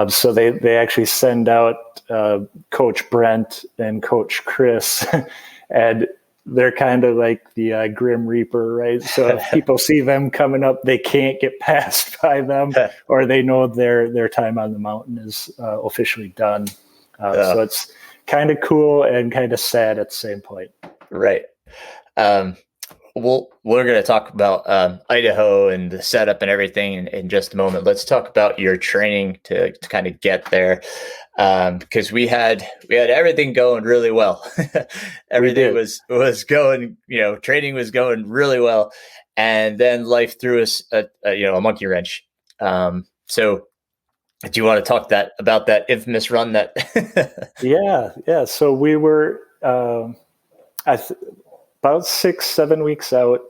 So they actually send out Coach Brent and Coach Chris, and they're kind of like the Grim Reaper, right? So if people see them coming up, they can't get passed by them, or they know their time on the mountain is officially done. So it's kind of cool and kind of sad at the same point. Right. We're going to talk about Idaho and the setup and everything in just a moment. Let's talk about your training to kind of get there, because we had everything going really well. Everything was going, training was going really well, and then life threw us a monkey wrench. So, do you want to talk about that infamous run that? Yeah. So we were about 6-7 weeks out,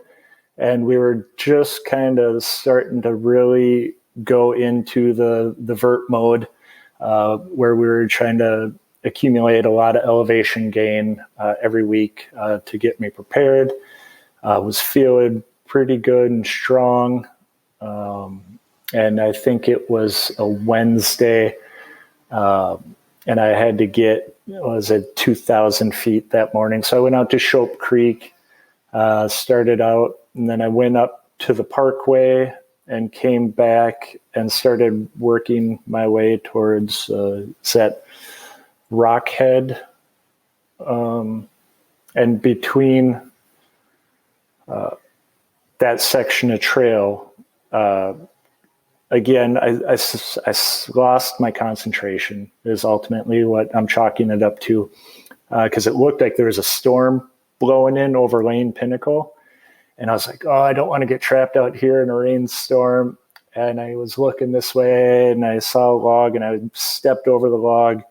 and we were just kind of starting to really go into the vert mode, where we were trying to accumulate a lot of elevation gain every week to get me prepared. Was feeling pretty good and strong, and I think it was a Wednesday, and I had to get, 2,000 feet that morning. So I went out to Shope Creek, started out, and then I went up to the Parkway and came back and started working my way towards that Rockhead. And between that section of trail, again, I lost my concentration is ultimately what I'm chalking it up to, because it looked like there was a storm blowing in over Lane Pinnacle. And I was like, oh, I don't want to get trapped out here in a rainstorm. And I was looking this way, and I saw a log, and I stepped over the log.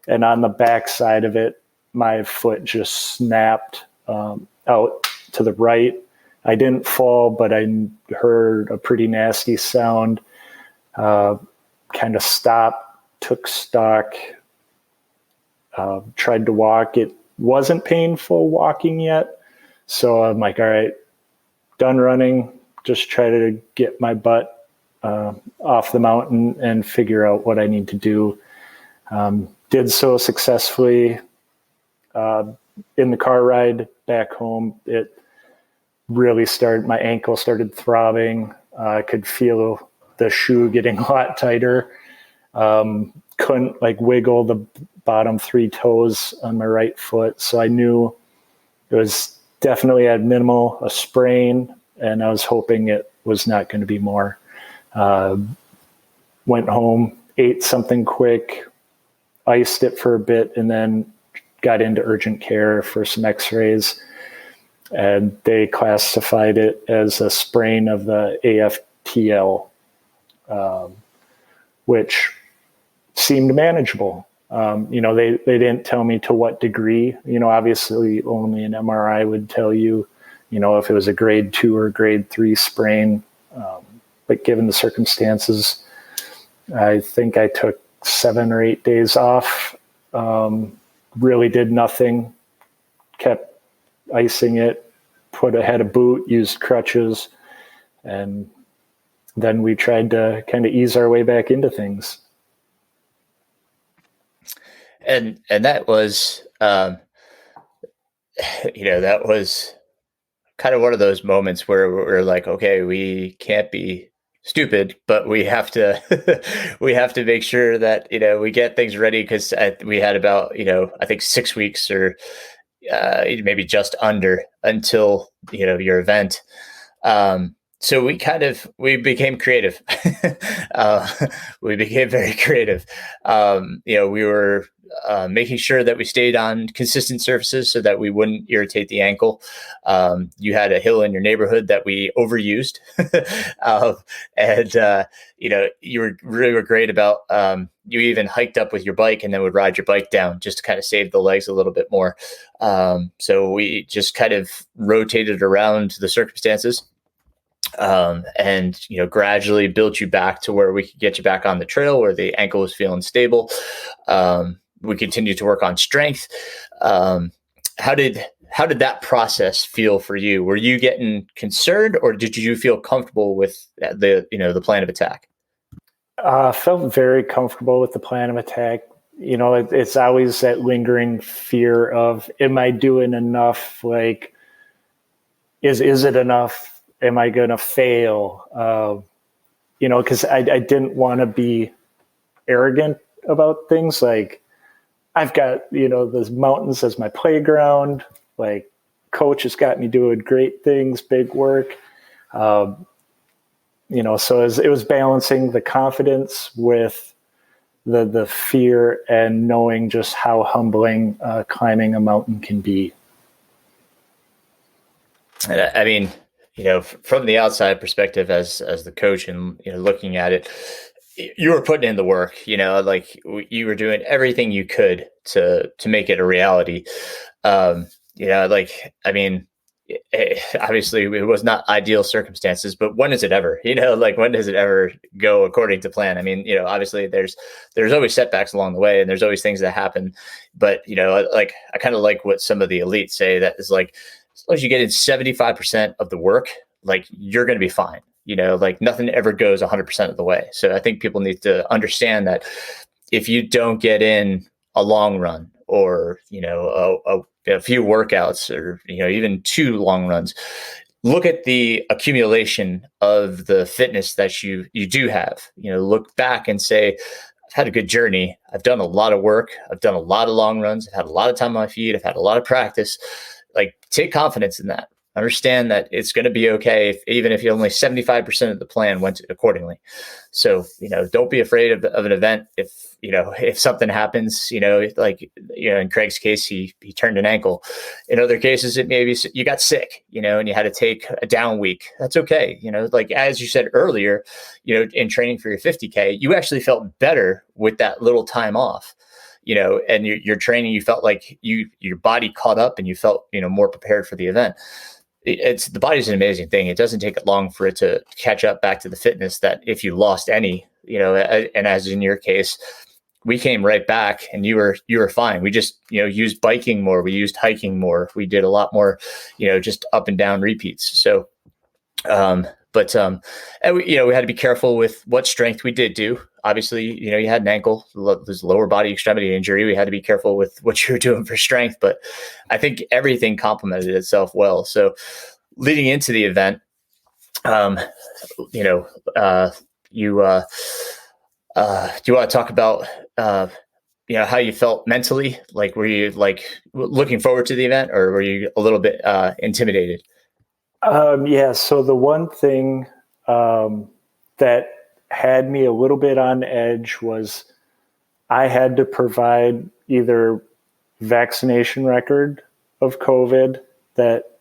And on the back side of it, my foot just snapped out to the right. I didn't fall, but I heard a pretty nasty sound. Kind of stopped, took stock, tried to walk. It wasn't painful walking yet. So I'm like, all right, done running, just try to get my butt off the mountain and figure out what I need to do. did so successfully. In the car ride back home, it really started, my ankle started throbbing. I could feel the shoe getting a lot tighter. Couldn't like wiggle the bottom 3 toes on my right foot. So I knew it was definitely at minimal a sprain, and I was hoping it was not going to be more. Went home, ate something quick, iced it for a bit, and then got into urgent care for some x-rays. And they classified it as a sprain of the AFTL, which seemed manageable. They didn't tell me to what degree. Obviously only an MRI would tell you, if it was a grade 2 or grade 3 sprain. But given the circumstances, I think I took 7 or 8 days off, really did nothing, kept icing it, had a boot, used crutches, and then we tried to kind of ease our way back into things. And that was, that was kind of one of those moments where we're like, okay, we can't be stupid, but we have to, we have to make sure that, we get things ready. Cause we had about, I think 6 weeks or maybe just under until, your event. So we became creative. We became very creative. We were making sure that we stayed on consistent surfaces so that we wouldn't irritate the ankle. You had a hill in your neighborhood that we overused. You were really great about, you even hiked up with your bike and then would ride your bike down just to kind of save the legs a little bit more. So we just kind of rotated around the circumstances. And gradually built you back to where we could get you back on the trail where the ankle was feeling stable. We continued to work on strength. How did that process feel for you? Were you getting concerned, or did you feel comfortable with the plan of attack? Felt very comfortable with the plan of attack. It's always that lingering fear of, am I doing enough? Like, is it enough? Am I going to fail? Because I didn't want to be arrogant about things. Like, I've got, those mountains as my playground. Like, coach has got me doing great things, big work. So it was balancing the confidence with the fear and knowing just how humbling climbing a mountain can be. I mean, from the outside perspective as the coach and, looking at it, you were putting in the work, like you were doing everything you could to make it a reality. Obviously it was not ideal circumstances, but when is it ever, when does it ever go according to plan? I mean, obviously there's always setbacks along the way and there's always things that happen, but, I kind of like what some of the elites say, that is like, as long as you get in 75% of the work, like you're going to be fine. Nothing ever goes 100% of the way. So I think people need to understand that if you don't get in a long run or, a few workouts or, even 2 long runs, look at the accumulation of the fitness that you do have, look back and say, I've had a good journey. I've done a lot of work. I've done a lot of long runs. I've had a lot of time on my feet. I've had a lot of practice. Like, take confidence in that. Understand that it's going to be okay, even if only 75% of the plan went accordingly. So, don't be afraid of an event. If something happens, in Craig's case, he turned an ankle. In other cases, it maybe you got sick, and you had to take a down week. That's okay. As you said earlier, in training for your 50K, you actually felt better with that little time off. And your training, you felt like your body caught up and you felt, more prepared for the event. The body's an amazing thing. It doesn't take it long for it to catch up back to the fitness that if you lost any, and as in your case, we came right back and you were fine. We just, used biking more. We used hiking more. We did a lot more, just up and down repeats. So, and we had to be careful with what strength we did do. obviously, you had an ankle, this lower body extremity injury. We had to be careful with what you were doing for strength, but I think everything complemented itself well. So leading into the event, do you want to talk about, how you felt mentally? Like, were you like looking forward to the event, or were you a little bit intimidated? Yeah. So the one thing that had me a little bit on edge was I had to provide either vaccination record of COVID that,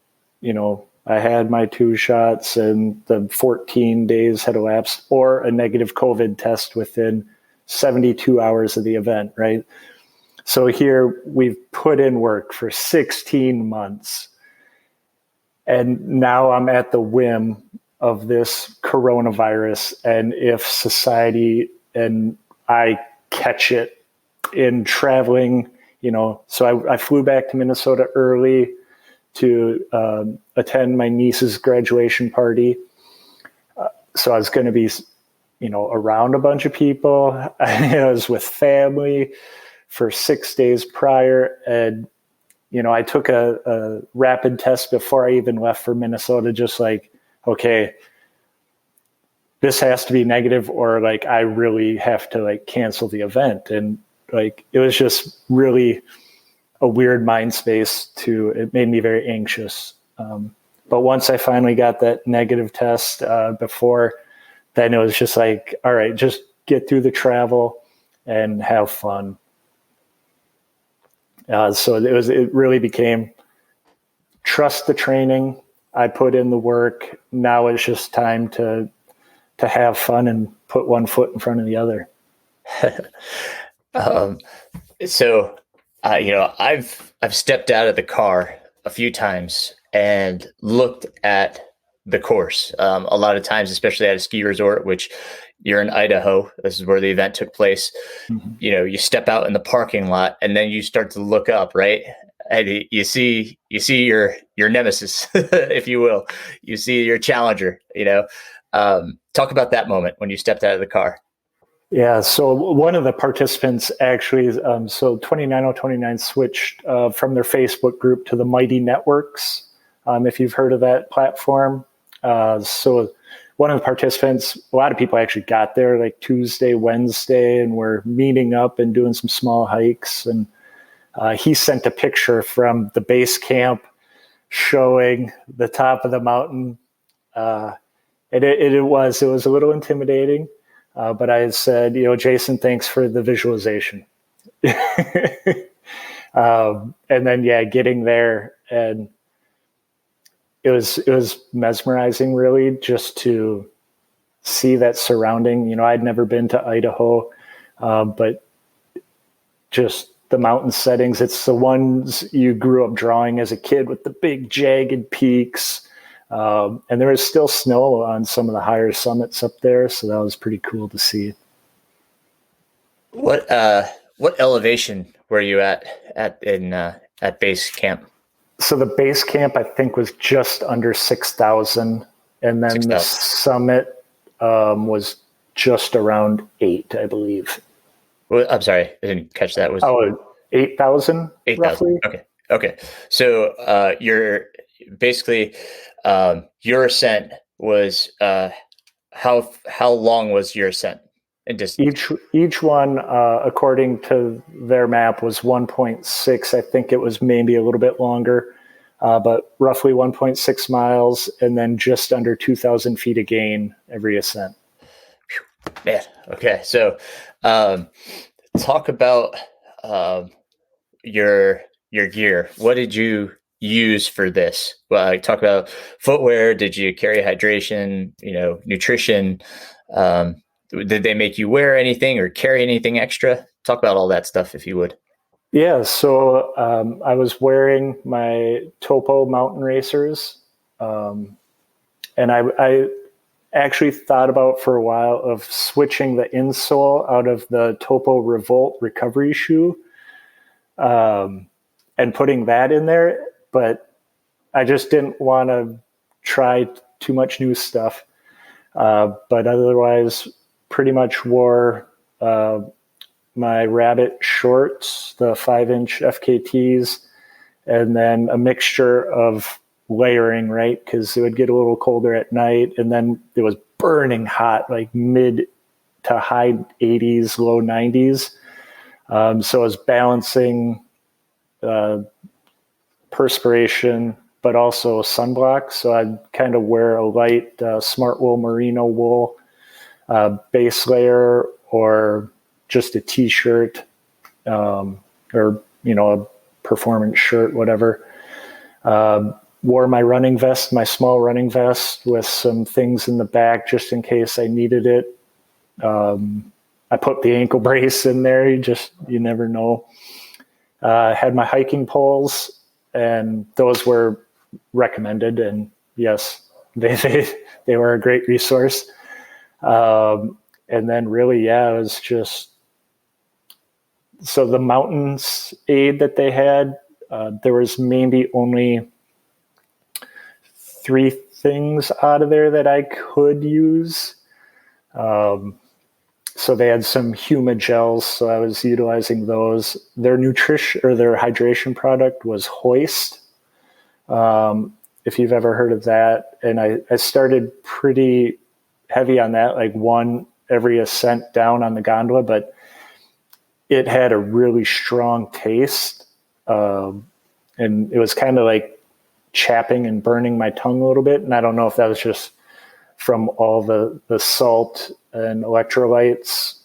I had my 2 shots and the 14 days had elapsed, or a negative COVID test within 72 hours of the event, right? So here we've put in work for 16 months. And now I'm at the whim of this coronavirus. And if society and I catch it in traveling, so I flew back to Minnesota early to attend my niece's graduation party. So I was going to be, around a bunch of people. I was with family for 6 days prior. And, I took a rapid test before I even left for Minnesota, just like, okay, this has to be negative, or like, I really have to like cancel the event. And like, it was just really a weird mind space it made me very anxious. But once I finally got that negative test before, then it was just like, all right, just get through the travel and have fun. So it really became trust the training. I put in the work. Now it's just time to have fun and put one foot in front of the other. So, I've stepped out of the car a few times and looked at the course. A lot of times, especially at a ski resort, which you're in Idaho, this is where the event took place. Mm-hmm. You step out in the parking lot and then you start to look up, right? And you see your nemesis, if you will. You see your challenger. Talk about that moment when you stepped out of the car. Yeah, so one of the participants actually, so 29029 switched from their Facebook group to the Mighty Networks, if you've heard of that platform. So one of the participants, a lot of people actually got there like Tuesday, Wednesday, and were meeting up and doing some small hikes. And he sent a picture from the base camp showing the top of the mountain. And it was a little intimidating. But I said, Jason, thanks for the visualization. And then, getting there, and it was mesmerizing, really, just to see that surrounding. I'd never been to Idaho, but just the mountain settings. It's the ones you grew up drawing as a kid with the big jagged peaks. And there was still snow on some of the higher summits up there, so that was pretty cool to see. What elevation were you at base camp? So the base camp, I think, was just under 6,000, and then 6,000. The summit was just around 8, I believe. Well, I'm sorry, I didn't catch that. 8,000? 8,000. Okay. So you're basically your ascent was how long was your ascent in distance? Each one, according to their map, was 1.6. I think it was maybe a little bit longer, but roughly 1.6 miles, and then just under 2,000 feet of gain every ascent. Man, okay. So talk about your gear. What did you use for this? Well, talk about footwear. Did you carry hydration, nutrition? Did they make you wear anything or carry anything extra? Talk about all that stuff, if you would. Yeah. So I was wearing my Topo mountain racers. And I actually thought about for a while of switching the insole out of the Topo Revolt recovery shoe and putting that in there. But I just didn't want to try too much new stuff. But otherwise, pretty much wore my Rabbit shorts, the 5-inch FKTs, and then a mixture of layering, right? Because it would get a little colder at night, and then it was burning hot, like mid to high 80s, low 90s. So I was balancing perspiration, but also sunblock. So I'd kind of wear a light smart wool, merino wool base layer, or just a t-shirt, or, a performance shirt, whatever. Wore my running vest, my small running vest with some things in the back just in case I needed it. I put the ankle brace in there. You never know. Had my hiking poles, and those were recommended. And yes, they were a great resource. And then really, it was just, so the mountains aid that they had, there was maybe only 3 things out of there that I could use. So they had some Huma gels, so I was utilizing those. Their nutrition or their hydration product was Hoist, if you've ever heard of that. And I started pretty heavy on that, like one every ascent down on the gondola, but it had a really strong taste. And it was kind of like chapping and burning my tongue a little bit. And I don't know if that was just from all the salt and electrolytes,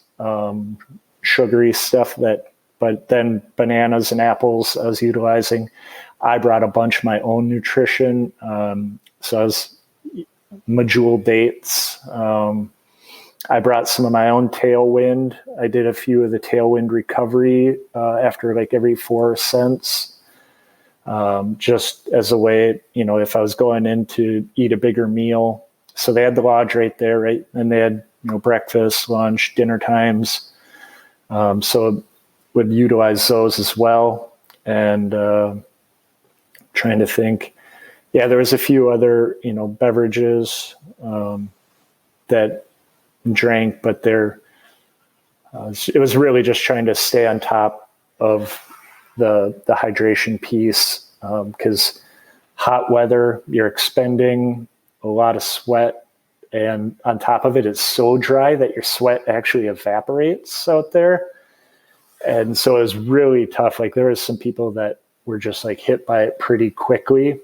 sugary stuff but then bananas and apples I was utilizing. I brought a bunch of my own nutrition. So I was medjool dates. I brought some of my own Tailwind. I did a few of the Tailwind recovery after like every 4 cents. Just as a way, if I was going in to eat a bigger meal. So they had the lodge right there, right? And they had, breakfast, lunch, dinner times. So would utilize those as well. And trying to think, there was a few other, beverages that drank, but it was really just trying to stay on top of the hydration piece, because hot weather, you're expending a lot of sweat, and on top of it, it's so dry that your sweat actually evaporates out there. And so it was really tough. Like there was some people that were just like hit by it pretty quickly,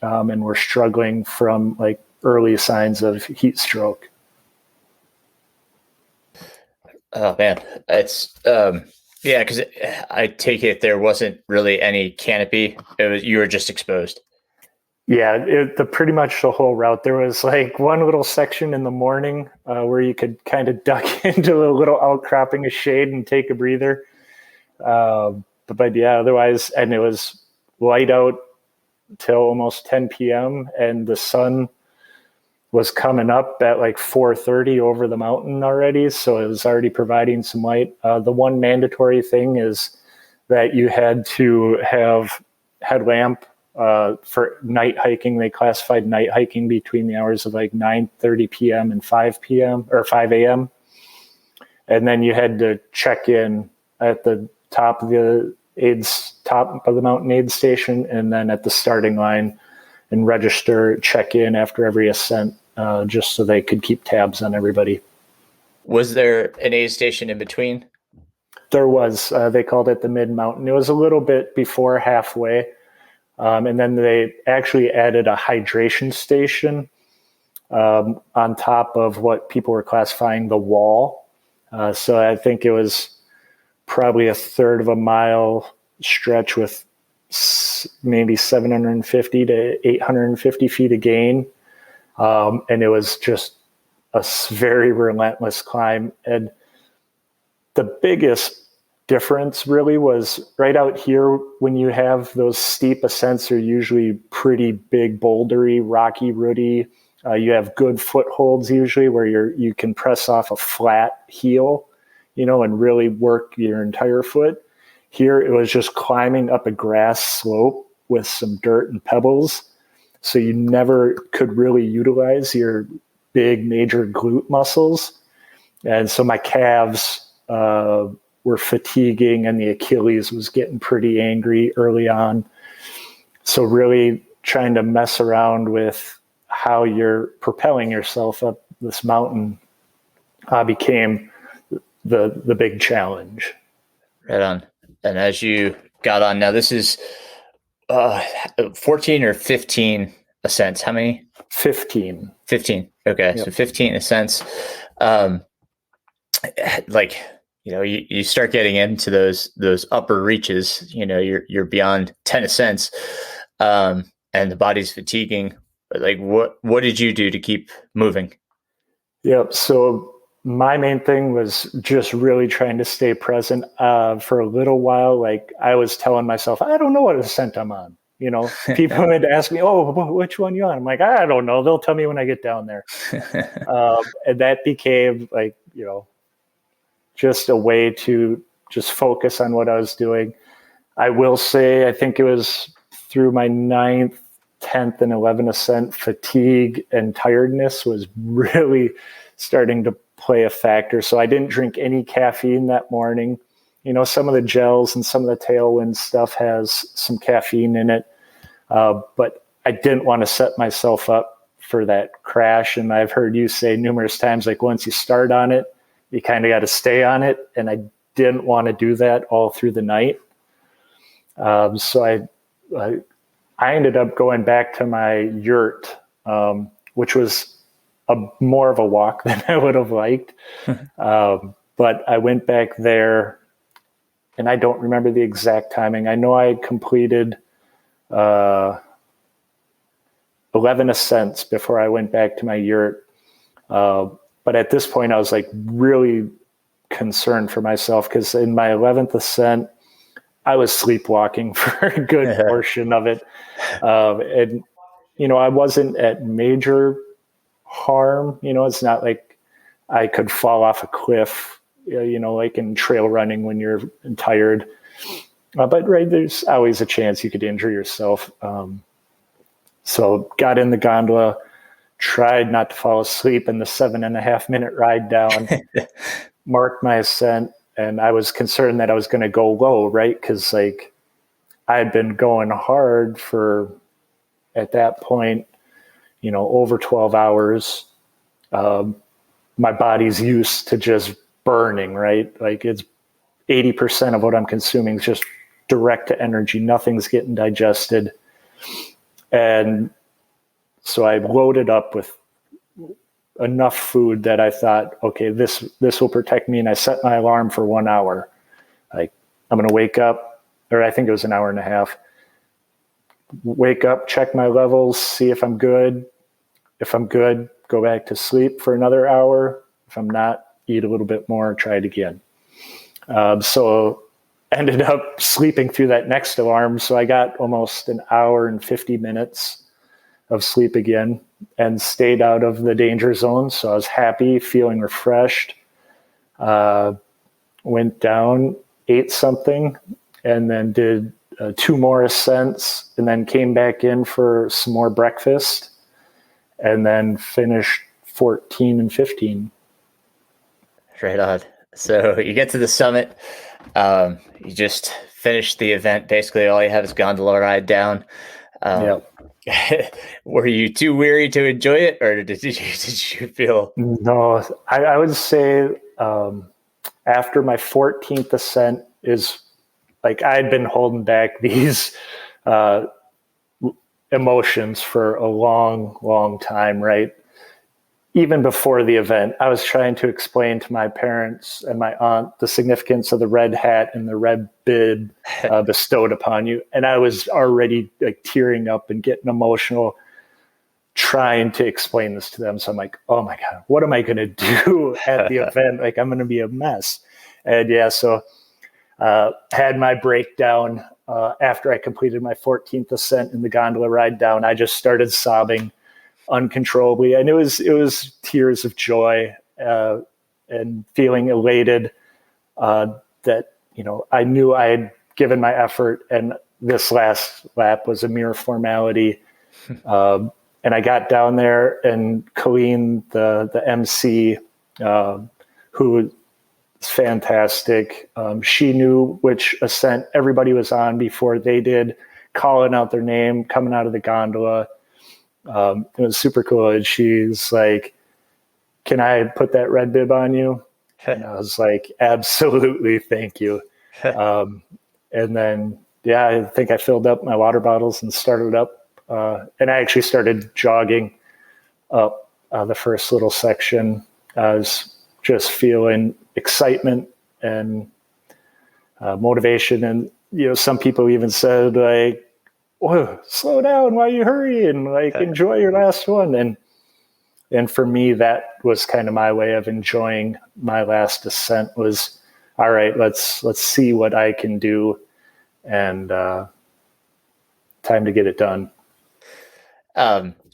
and were struggling from like early signs of heat stroke. Oh man, it's because I take it there wasn't really any canopy. You were just exposed. Yeah, pretty much the whole route. There was like one little section in the morning where you could kind of duck into a little outcropping of shade and take a breather. But otherwise, and it was light out till almost 10 p.m. and the sun was coming up at like 4:30 over the mountain already. So it was already providing some light. The one mandatory thing is that you had to have headlamp for night hiking. They classified night hiking between the hours of like 9:30 p.m. and 5 p.m. or 5 a.m. And then you had to check in at the top of the mountain aid station, and then at the starting line and register, check in after every ascent, just so they could keep tabs on everybody. Was there an aid station in between? There was. They called it the mid-mountain. It was a little bit before halfway. And then they actually added a hydration station on top of what people were classifying the wall. So I think it was probably 1/3 of a mile stretch with maybe 750 to 850 feet of gain. And it was just a very relentless climb. And the biggest difference really was right out here. When you have those steep ascents, are usually pretty big, bouldery, rocky, rooty. You have good footholds usually where you can press off a flat heel, and really work your entire foot. Here it was just climbing up a grass slope with some dirt and pebbles. So you never could really utilize your big major glute muscles. And so my calves were fatiguing, and the Achilles was getting pretty angry early on. So really trying to mess around with how you're propelling yourself up this mountain became the big challenge. Right on. And as you got on, now this is 14 or 15 ascents. How many? 15. 15. Okay. Yep. So 15 ascents. Like, you start getting into those upper reaches, you're beyond 10 ascents, and the body's fatiguing. But like, what did you do to keep moving? Yep. So my main thing was just really trying to stay present for a little while. Like I was telling myself, I don't know what ascent I'm on. People would ask me, oh, which one you on? I'm like, I don't know. They'll tell me when I get down there. And that became like, just a way to just focus on what I was doing. I will say, I think it was through my 9th, 10th, and 11th ascent, fatigue and tiredness was really starting to play a factor. So I didn't drink any caffeine that morning. Some of the gels and some of the Tailwind stuff has some caffeine in it. But I didn't want to set myself up for that crash. And I've heard you say numerous times, like once you start on it, you kind of got to stay on it. And I didn't want to do that all through the night. So I ended up going back to my yurt, which was more of a walk than I would have liked. But I went back there, and I don't remember the exact timing. I know I had completed 11 ascents before I went back to my yurt. But at this point, I was like really concerned for myself because in my 11th ascent, I was sleepwalking for a good portion of it. And, I wasn't at major harm. It's not like I could fall off a cliff, like in trail running when you're tired. But right, there's always a chance you could injure yourself. So got in the gondola, tried not to fall asleep in the 7.5 minute ride down, marked my ascent, and I was concerned that I was going to go low, right? Because like I had been going hard for, at that point, over 12 hours. My body's used to just burning, right? Like it's 80% of what I'm consuming is just direct to energy. Nothing's getting digested. And so I loaded up with enough food that I thought, okay, this will protect me. And I set my alarm for 1 hour. Like I'm going to wake up, or I think it was an hour and a half. Wake up, check my levels, see if I'm good. If I'm good, go back to sleep for another hour. If I'm not, eat a little bit more, try it again. So ended up sleeping through that next alarm. So I got almost an hour and 50 minutes of sleep again and stayed out of the danger zone. So I was happy, feeling refreshed. Went down, ate something, and then did 2 more ascents, and then came back in for some more breakfast, and then finished 14 and 15. Right on. So you get to the summit. You just finished the event. Basically, all you have is gondola ride down. Yep. Were you too weary to enjoy it, or did you feel? No, I would say after my 14th ascent is like I had been holding back these emotions for a long, long time, right? Even before the event, I was trying to explain to my parents and my aunt the significance of the red hat and the red bib bestowed upon you. And I was already like tearing up and getting emotional trying to explain this to them. So I'm like, oh my God, what am I going to do at the event? Like I'm going to be a mess. And yeah, so had my breakdown after I completed my 14th ascent in the gondola ride down. I just started sobbing uncontrollably, and it was tears of joy and feeling elated that I knew I had given my effort, and this last lap was a mere formality. And I got down there, and Colleen, the MC, who It's fantastic. She knew which ascent everybody was on before they did, calling out their name, coming out of the gondola. It was super cool. And she's like, "Can I put that red bib on you?" And I was like, "Absolutely, thank you." And then, yeah, I think I filled up my water bottles and started up. And I actually started jogging up the first little section. I was just feeling excitement and motivation. And, some people even said, like, "Whoa, slow down, why are you hurrying? Like, enjoy your last one." And for me, that was kind of my way of enjoying my last ascent was, all right, let's see what I can do, and time to get it done.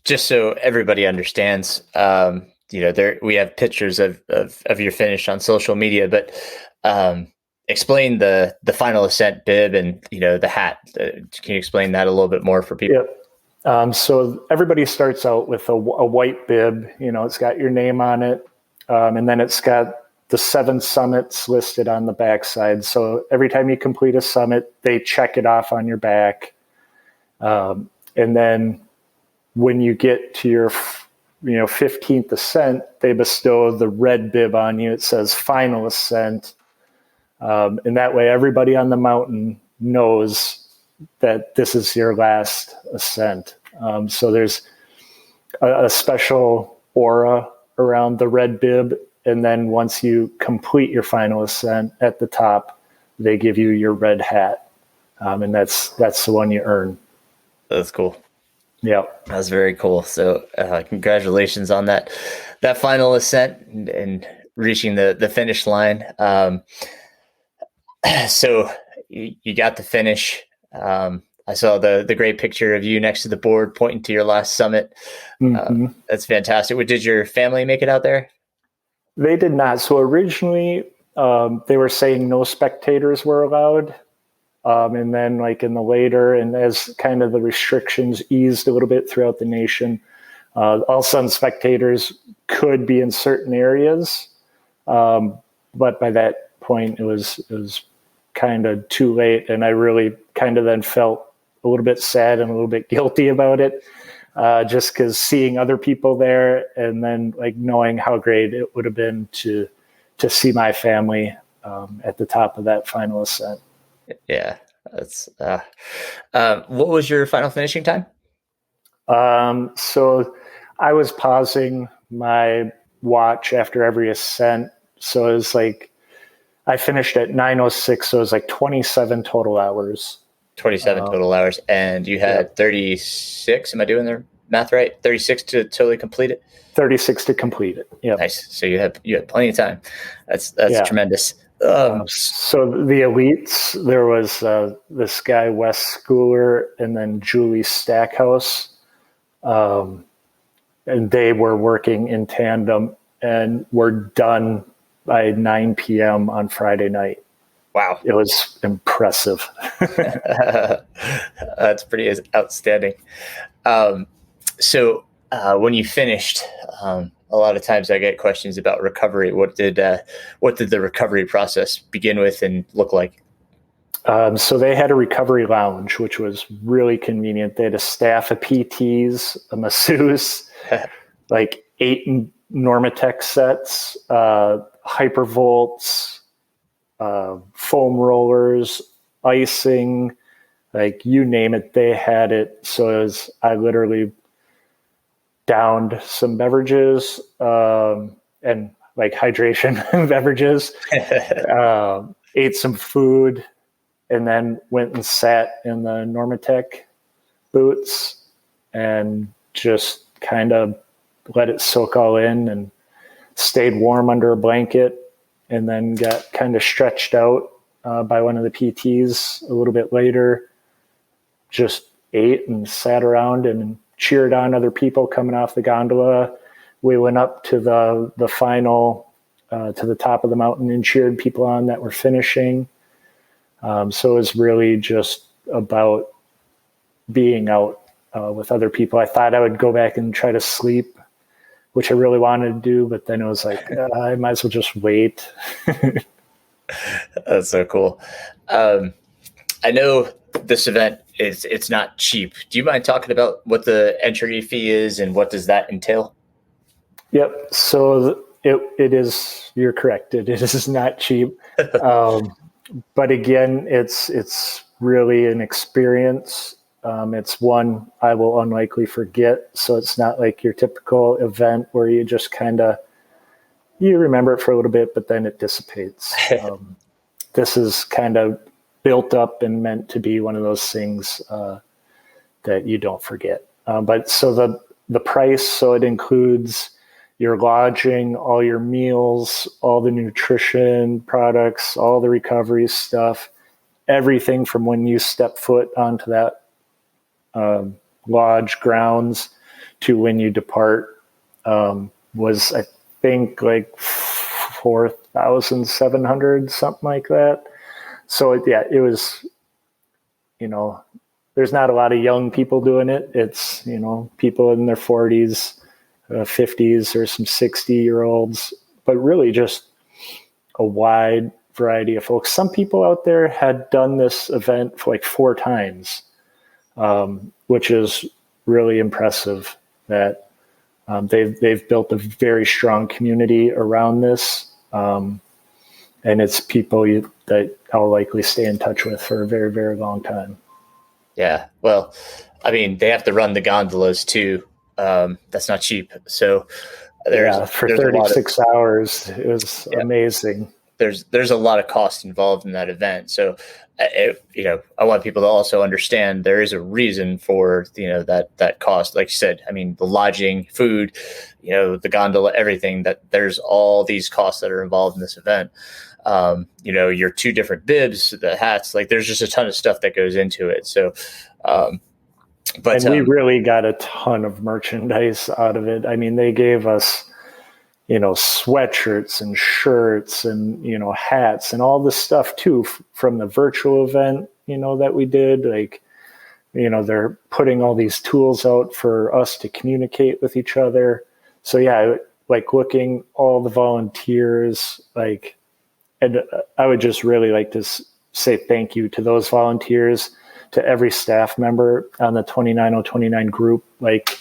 Just so everybody understands, we have pictures of your finish on social media, but explain the final ascent bib and the hat. Can you explain that a little bit more for people? Yep. So everybody starts out with a white bib. It's got your name on it, and then it's got the 7 summits listed on the backside. So every time you complete a summit, they check it off on your back, and then when you get to your 15th ascent, they bestow the red bib on you. It says final ascent, and that way everybody on the mountain knows that this is your last ascent. So there's a special aura around the red bib. And then once you complete your final ascent at the top, they give you your red hat. And that's the one you earn. That's cool. Yeah. That's very cool. So congratulations on that final ascent and reaching the finish line. So you got the finish. I saw the great picture of you next to the board pointing to your last summit. Mm-hmm. That's fantastic. Did your family make it out there? They did not. So originally they were saying no spectators were allowed. And then like in the later, and as kind of the restrictions eased a little bit throughout the nation, all of a sudden spectators could be in certain areas. But by that point it was kind of too late. And I really kind of then felt a little bit sad and a little bit guilty about it, just because seeing other people there and then like knowing how great it would have been to see my family at the top of that final ascent. Yeah, that's. What was your final finishing time? So I was pausing my watch after every ascent, so it was like I finished at 9:06, so it was like 27 total hours. 27 total hours, and you had 36. Am I doing the math right? 36 to totally complete it. 36 to complete it. Yeah. Nice. So you had plenty of time. That's tremendous. So the elites, there was this guy Wes Schooler and then Julie Stackhouse, and they were working in tandem and were done by 9 p.m. on Friday night. Wow. It was impressive. That's pretty outstanding. So when you finished, a lot of times I get questions about recovery. What did the recovery process begin with and look like? So they had a recovery lounge, which was really convenient. They had a staff of PTs, a masseuse, like 8 Normatec sets, hypervolts, foam rollers, icing, like you name it, they had it. So I literally downed some beverages and like hydration beverages, ate some food, and then went and sat in the Normatec boots and just kind of let it soak all in and stayed warm under a blanket, and then got kind of stretched out by one of the PTs a little bit later. Just ate and sat around and cheered on other people coming off the gondola. We went up to the final, to the top of the mountain and cheered people on that were finishing. So it was really just about being out with other people. I thought I would go back and try to sleep, which I really wanted to do, but then it was like, I might as well just wait. That's so cool. Um, I know this event it's not cheap. Do you mind talking about what the entry fee is and what does that entail? Yep. So it is. You're correct. It is not cheap, um, but again, it's really an experience. It's one I will unlikely forget. So it's not like your typical event where you just kind of you remember it for a little bit, but then it dissipates. This is kind of built up and meant to be one of those things that you don't forget. But so the price, so it includes your lodging, all your meals, all the nutrition products, all the recovery stuff, everything from when you step foot onto that lodge grounds to when you depart was, I think, like 4,700, something like that. So yeah, it was, there's not a lot of young people doing it. It's, people in their 40s, 50s, or some 60-year-olds, but really just a wide variety of folks. Some people out there had done this event for like 4 times, which is really impressive that they've built a very strong community around this. And it's people that I'll likely stay in touch with for a very, very long time. Yeah. Well, I mean, they have to run the gondolas too. That's not cheap. So For there's 36 hours, it was amazing. There's a lot of cost involved in that event. So, I want people to also understand there is a reason for, that cost. Like you said, I mean, the lodging, food, the gondola, everything, that there's all these costs that are involved in this event. Your 2 different bibs, the hats, like there's just a ton of stuff that goes into it. So, but we really got a ton of merchandise out of it. I mean, they gave us, sweatshirts and shirts and, hats and all this stuff too, from the virtual event, that we did. Like, they're putting all these tools out for us to communicate with each other. So yeah, like looking all the volunteers, like, and I would just really like to say thank you to those volunteers, to every staff member on the 29029 group. Like,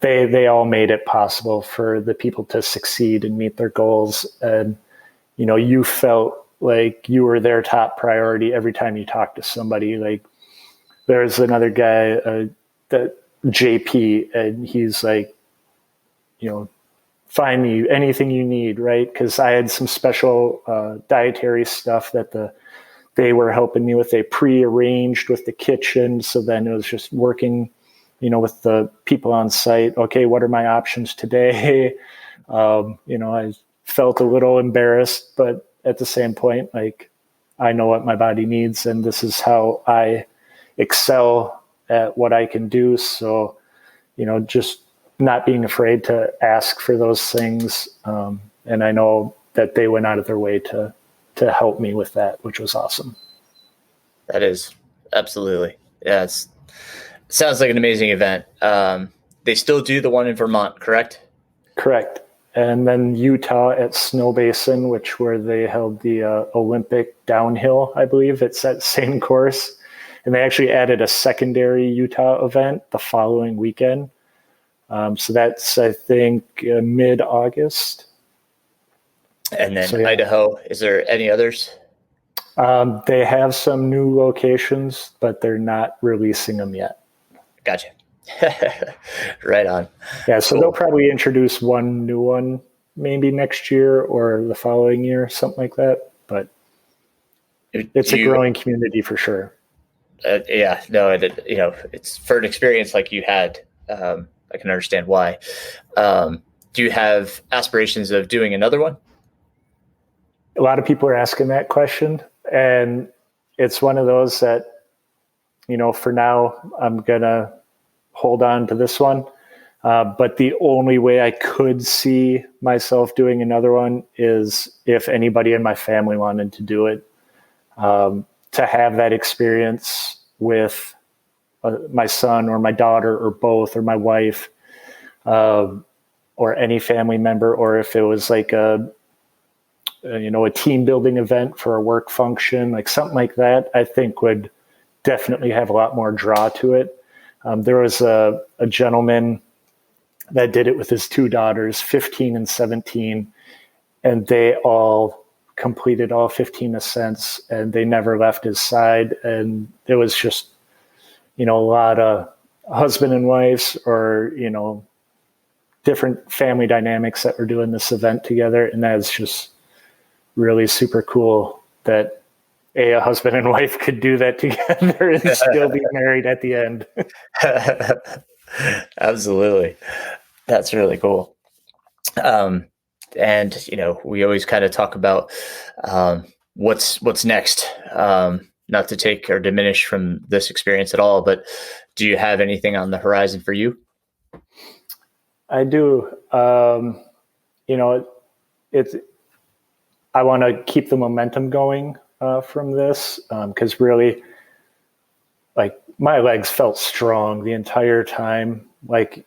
they all made it possible for the people to succeed and meet their goals. And, you felt like you were their top priority every time you talked to somebody. Like, there's another guy, that JP, and he's like, find me anything you need, right? Because I had some special dietary stuff that they were helping me with. They pre-arranged with the kitchen, so then it was just working, with the people on site. Okay, what are my options today? I felt a little embarrassed, but at the same point, like, I know what my body needs, and this is how I excel at what I can do. So, just not being afraid to ask for those things. And I know that they went out of their way to help me with that, which was awesome. That is absolutely. Yeah. It sounds like an amazing event. They still do the one in Vermont, correct? Correct. And then Utah at Snow Basin, where they held the Olympic downhill, I believe. It's that same course. And they actually added a secondary Utah event the following weekend. So that's, I think, mid-August. And then Idaho, is there any others? They have some new locations, but they're not releasing them yet. Gotcha. Right on. Yeah, so They'll probably introduce one new one maybe next year or the following year, something like that. But it's a growing community for sure. It's for an experience like you had. I can understand why. Do you have aspirations of doing another one? A lot of people are asking that question, and it's one of those that, for now, I'm going to hold on to this one. But the only way I could see myself doing another one is if anybody in my family wanted to do it, to have that experience with my son or my daughter or both, or my wife, or any family member, or if it was like a a team building event for a work function, like something like that, I think would definitely have a lot more draw to it. There was a gentleman that did it with his two daughters, 15 and 17, and they all completed all 15 ascents, and they never left his side. And it was just, a lot of husband and wives, or, different family dynamics that were doing this event together. And that's just really super cool that a husband and wife could do that together and still be married at the end. Absolutely. That's really cool. And, we always kind of talk about what's next, not to take or diminish from this experience at all, but do you have anything on the horizon for you? I do. I want to keep the momentum going from this, because really, like, my legs felt strong the entire time. Like,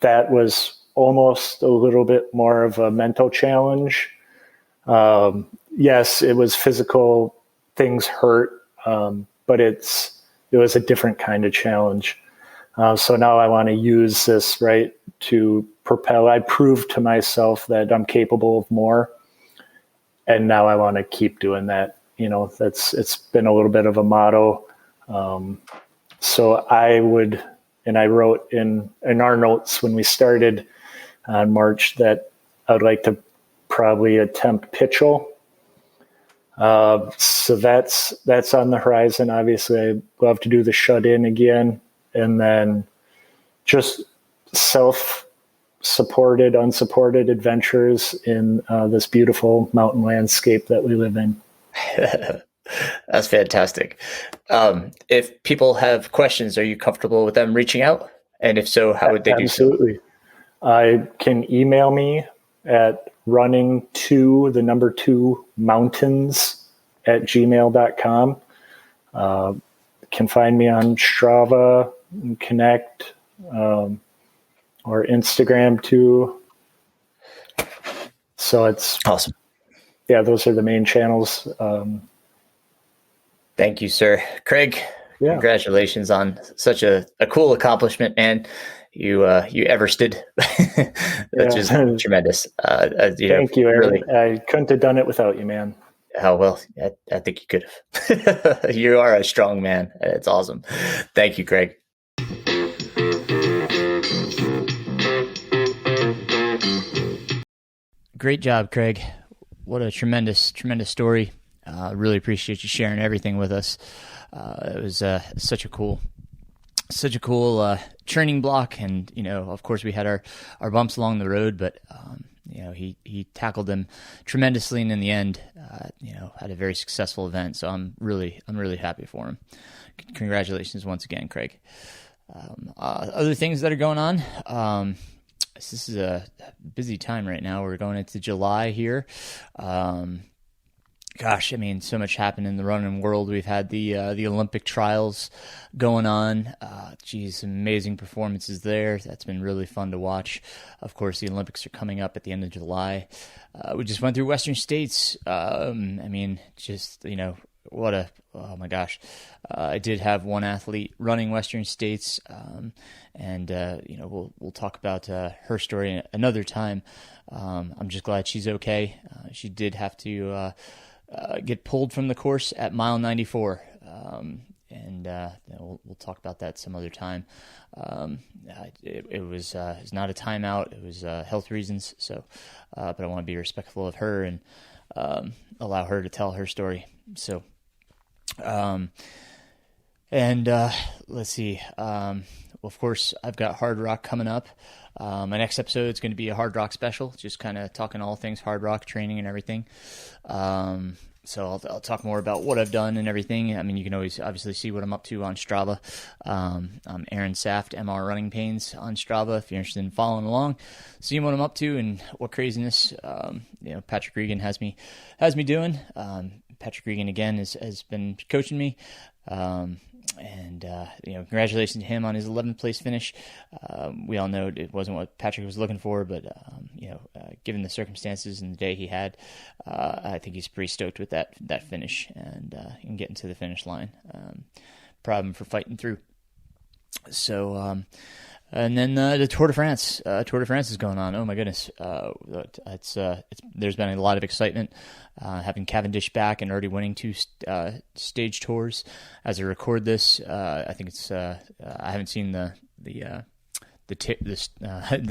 that was almost a little bit more of a mental challenge. Yes, it was physical, things hurt, but it was a different kind of challenge. So now I want to use this, right, to propel. I proved to myself that I'm capable of more, and now I want to keep doing that. It's been a little bit of a motto. So I wrote in our notes when we started on March that I'd like to probably attempt Pitchell. So that's on the horizon. Obviously, I'd love to do the shut-in again, and then just self-supported, unsupported adventures in this beautiful mountain landscape that we live in. That's fantastic. If people have questions, are you comfortable with them reaching out? And if so, how would they do so? Absolutely. I can email me at running2mountains@gmail.com. Can find me on Strava, Connect, or Instagram too. So it's awesome. Yeah, those are the main channels. Thank you, sir. Craig, Congratulations on such a cool accomplishment, man. You Everested, which is tremendous. Thank you, Aaron. Really, I couldn't have done it without you, man. Oh, well, I think you could have. You are a strong man. It's awesome. Thank you, Craig. Great job, Craig. What a tremendous, tremendous story. Really appreciate you sharing everything with us. It was such a cool training block, and of course we had our bumps along the road, but he tackled them tremendously, and in the end, had a very successful event. So I'm really happy for him. Congratulations once again, Craig. Other things that are going on. This is a busy time right now. We're going into July here. Gosh, I mean, so much happened in the running world. We've had the Olympic trials going on. Amazing performances there. That's been really fun to watch. Of course, the Olympics are coming up at the end of July. We just went through Western States. Oh my gosh. I did have one athlete running Western States, and we'll talk about her story another time. I'm just glad she's okay. She did have to get pulled from the course at mile 94, and we'll talk about that some other time. It was not a timeout; it was health reasons. So, but I want to be respectful of her and allow her to tell her story. So, let's see. Of course, I've got Hard Rock coming up. My next episode is going to be a Hard Rock special, just kind of talking all things Hard Rock training and everything. So I'll talk more about what I've done and everything. I mean, you can always obviously see what I'm up to on Strava. I'm Aaron Saft, MR Runningpains on Strava, if you're interested in following along, seeing what I'm up to and what craziness, Patrick Regan has me doing. Patrick Regan again has been coaching me. Congratulations to him on his 11th place finish. We all know it wasn't what Patrick was looking for, but given the circumstances and the day he had, I think he's pretty stoked with that finish and getting to the finish line. Proud of him for fighting through. So, and then the Tour de France. Tour de France is going on. Oh my goodness, there's been a lot of excitement having Cavendish back and already winning 2 stage tours. As I record this, I think it's I haven't seen the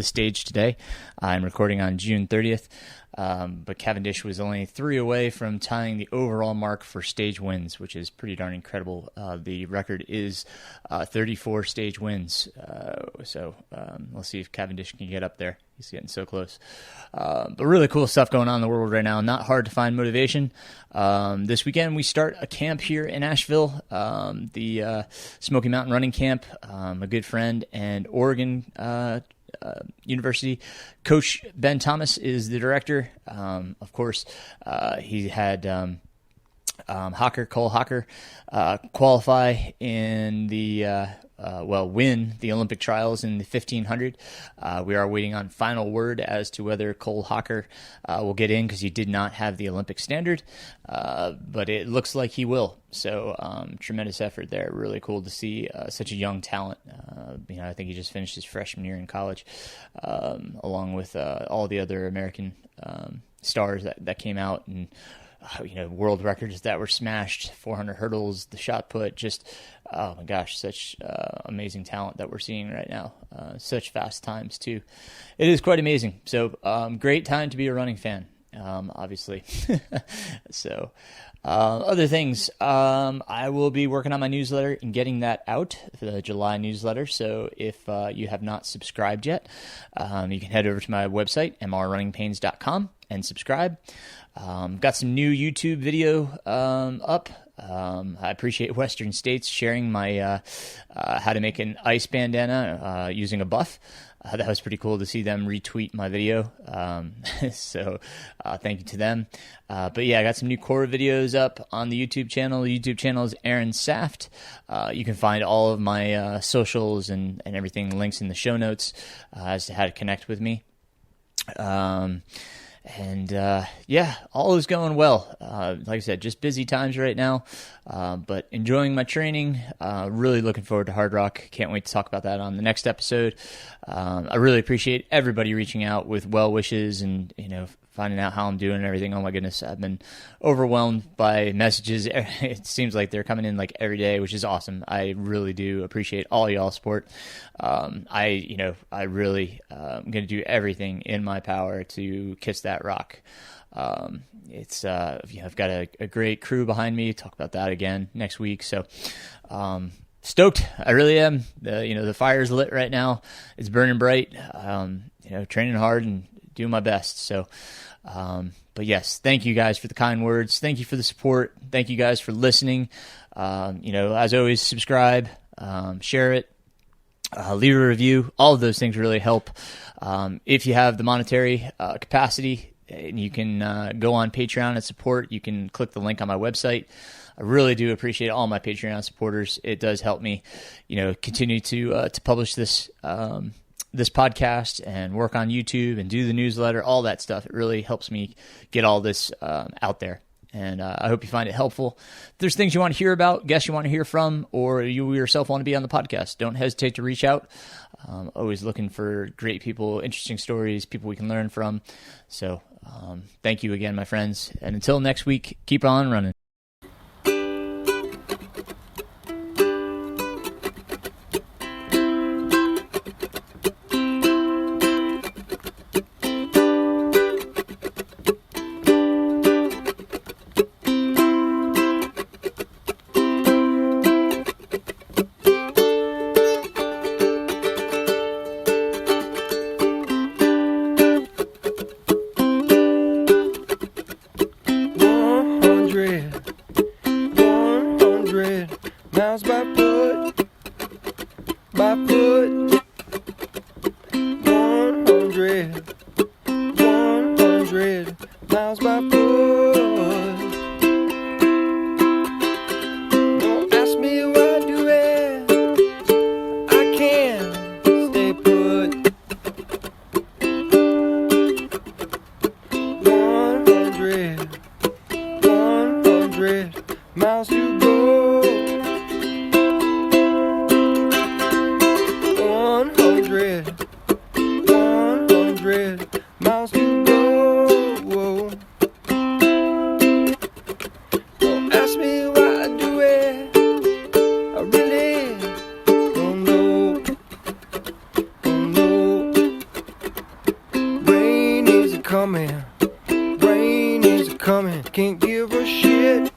stage today. I'm recording on June 30th, but Cavendish was only 3 away from tying the overall mark for stage wins, which is pretty darn incredible. The record is 34 stage wins, so we'll see if Cavendish can get up there. He's getting so close. But really cool stuff going on in the world right now. Not hard to find motivation. This weekend we start a camp here in Asheville, the Smoky Mountain Running Camp. A good friend and Oregon University coach Ben Thomas is the director. Of course, he had Cole Hocker qualify in the win the Olympic trials in the 1500. We are waiting on final word as to whether Cole Hocker will get in because he did not have the Olympic standard, but it looks like he will. So tremendous effort there. Really cool to see such a young talent. I think he just finished his freshman year in college, along with all the other American stars that came out, and world records that were smashed, 400 hurdles, the shot put, just, oh my gosh, such amazing talent that we're seeing right now. Such fast times too. It is quite amazing. So great time to be a running fan, obviously. So other things, I will be working on my newsletter and getting that out for the July newsletter. So if you have not subscribed yet, you can head over to my website, mrrunningpains.com, and subscribe. Got some new YouTube video up. I appreciate Western States sharing my how to make an ice bandana using a buff. That was pretty cool to see them retweet my video. So thank you to them. But yeah, I got some new core videos up on the YouTube channel. The YouTube channel is Aaron Saft. You can find all of my socials and everything, links in the show notes as to how to connect with me. All is going well. Like I said, just busy times right now, but enjoying my training. Really looking forward to Hard Rock. Can't wait to talk about that on the next episode. I really appreciate everybody reaching out with well wishes and, finding out how I'm doing and everything. Oh my goodness, I've been overwhelmed by messages. It seems like they're coming in like every day, which is awesome. I really do appreciate all y'all's support. I really am going to do everything in my power to kiss that rock. It's I've got a great crew behind me. Talk about that again next week. So, stoked. I really am. The fire's lit right now. It's burning bright. Training hard and doing my best. So, but yes, thank you guys for the kind words. Thank you for the support. Thank you guys for listening. As always, subscribe, share it, leave a review. All of those things really help. If you have the monetary capacity, and you can go on Patreon and support, you can click the link on my website. I really do appreciate all my Patreon supporters. It does help me, continue to publish this this podcast and work on YouTube and do the newsletter, all that stuff. It really helps me get all this out there. And I hope you find it helpful. If there's things you want to hear about, guests you want to hear from, or you yourself want to be on the podcast, don't hesitate to reach out. Always looking for great people, interesting stories, people we can learn from. So thank you again, my friends. And until next week, keep on running. Miles by foot, 100, 100 miles by foot. Don't ask me coming. Rain is a coming. Can't give a shit.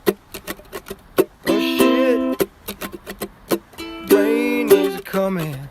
Oh shit. Rain is a coming.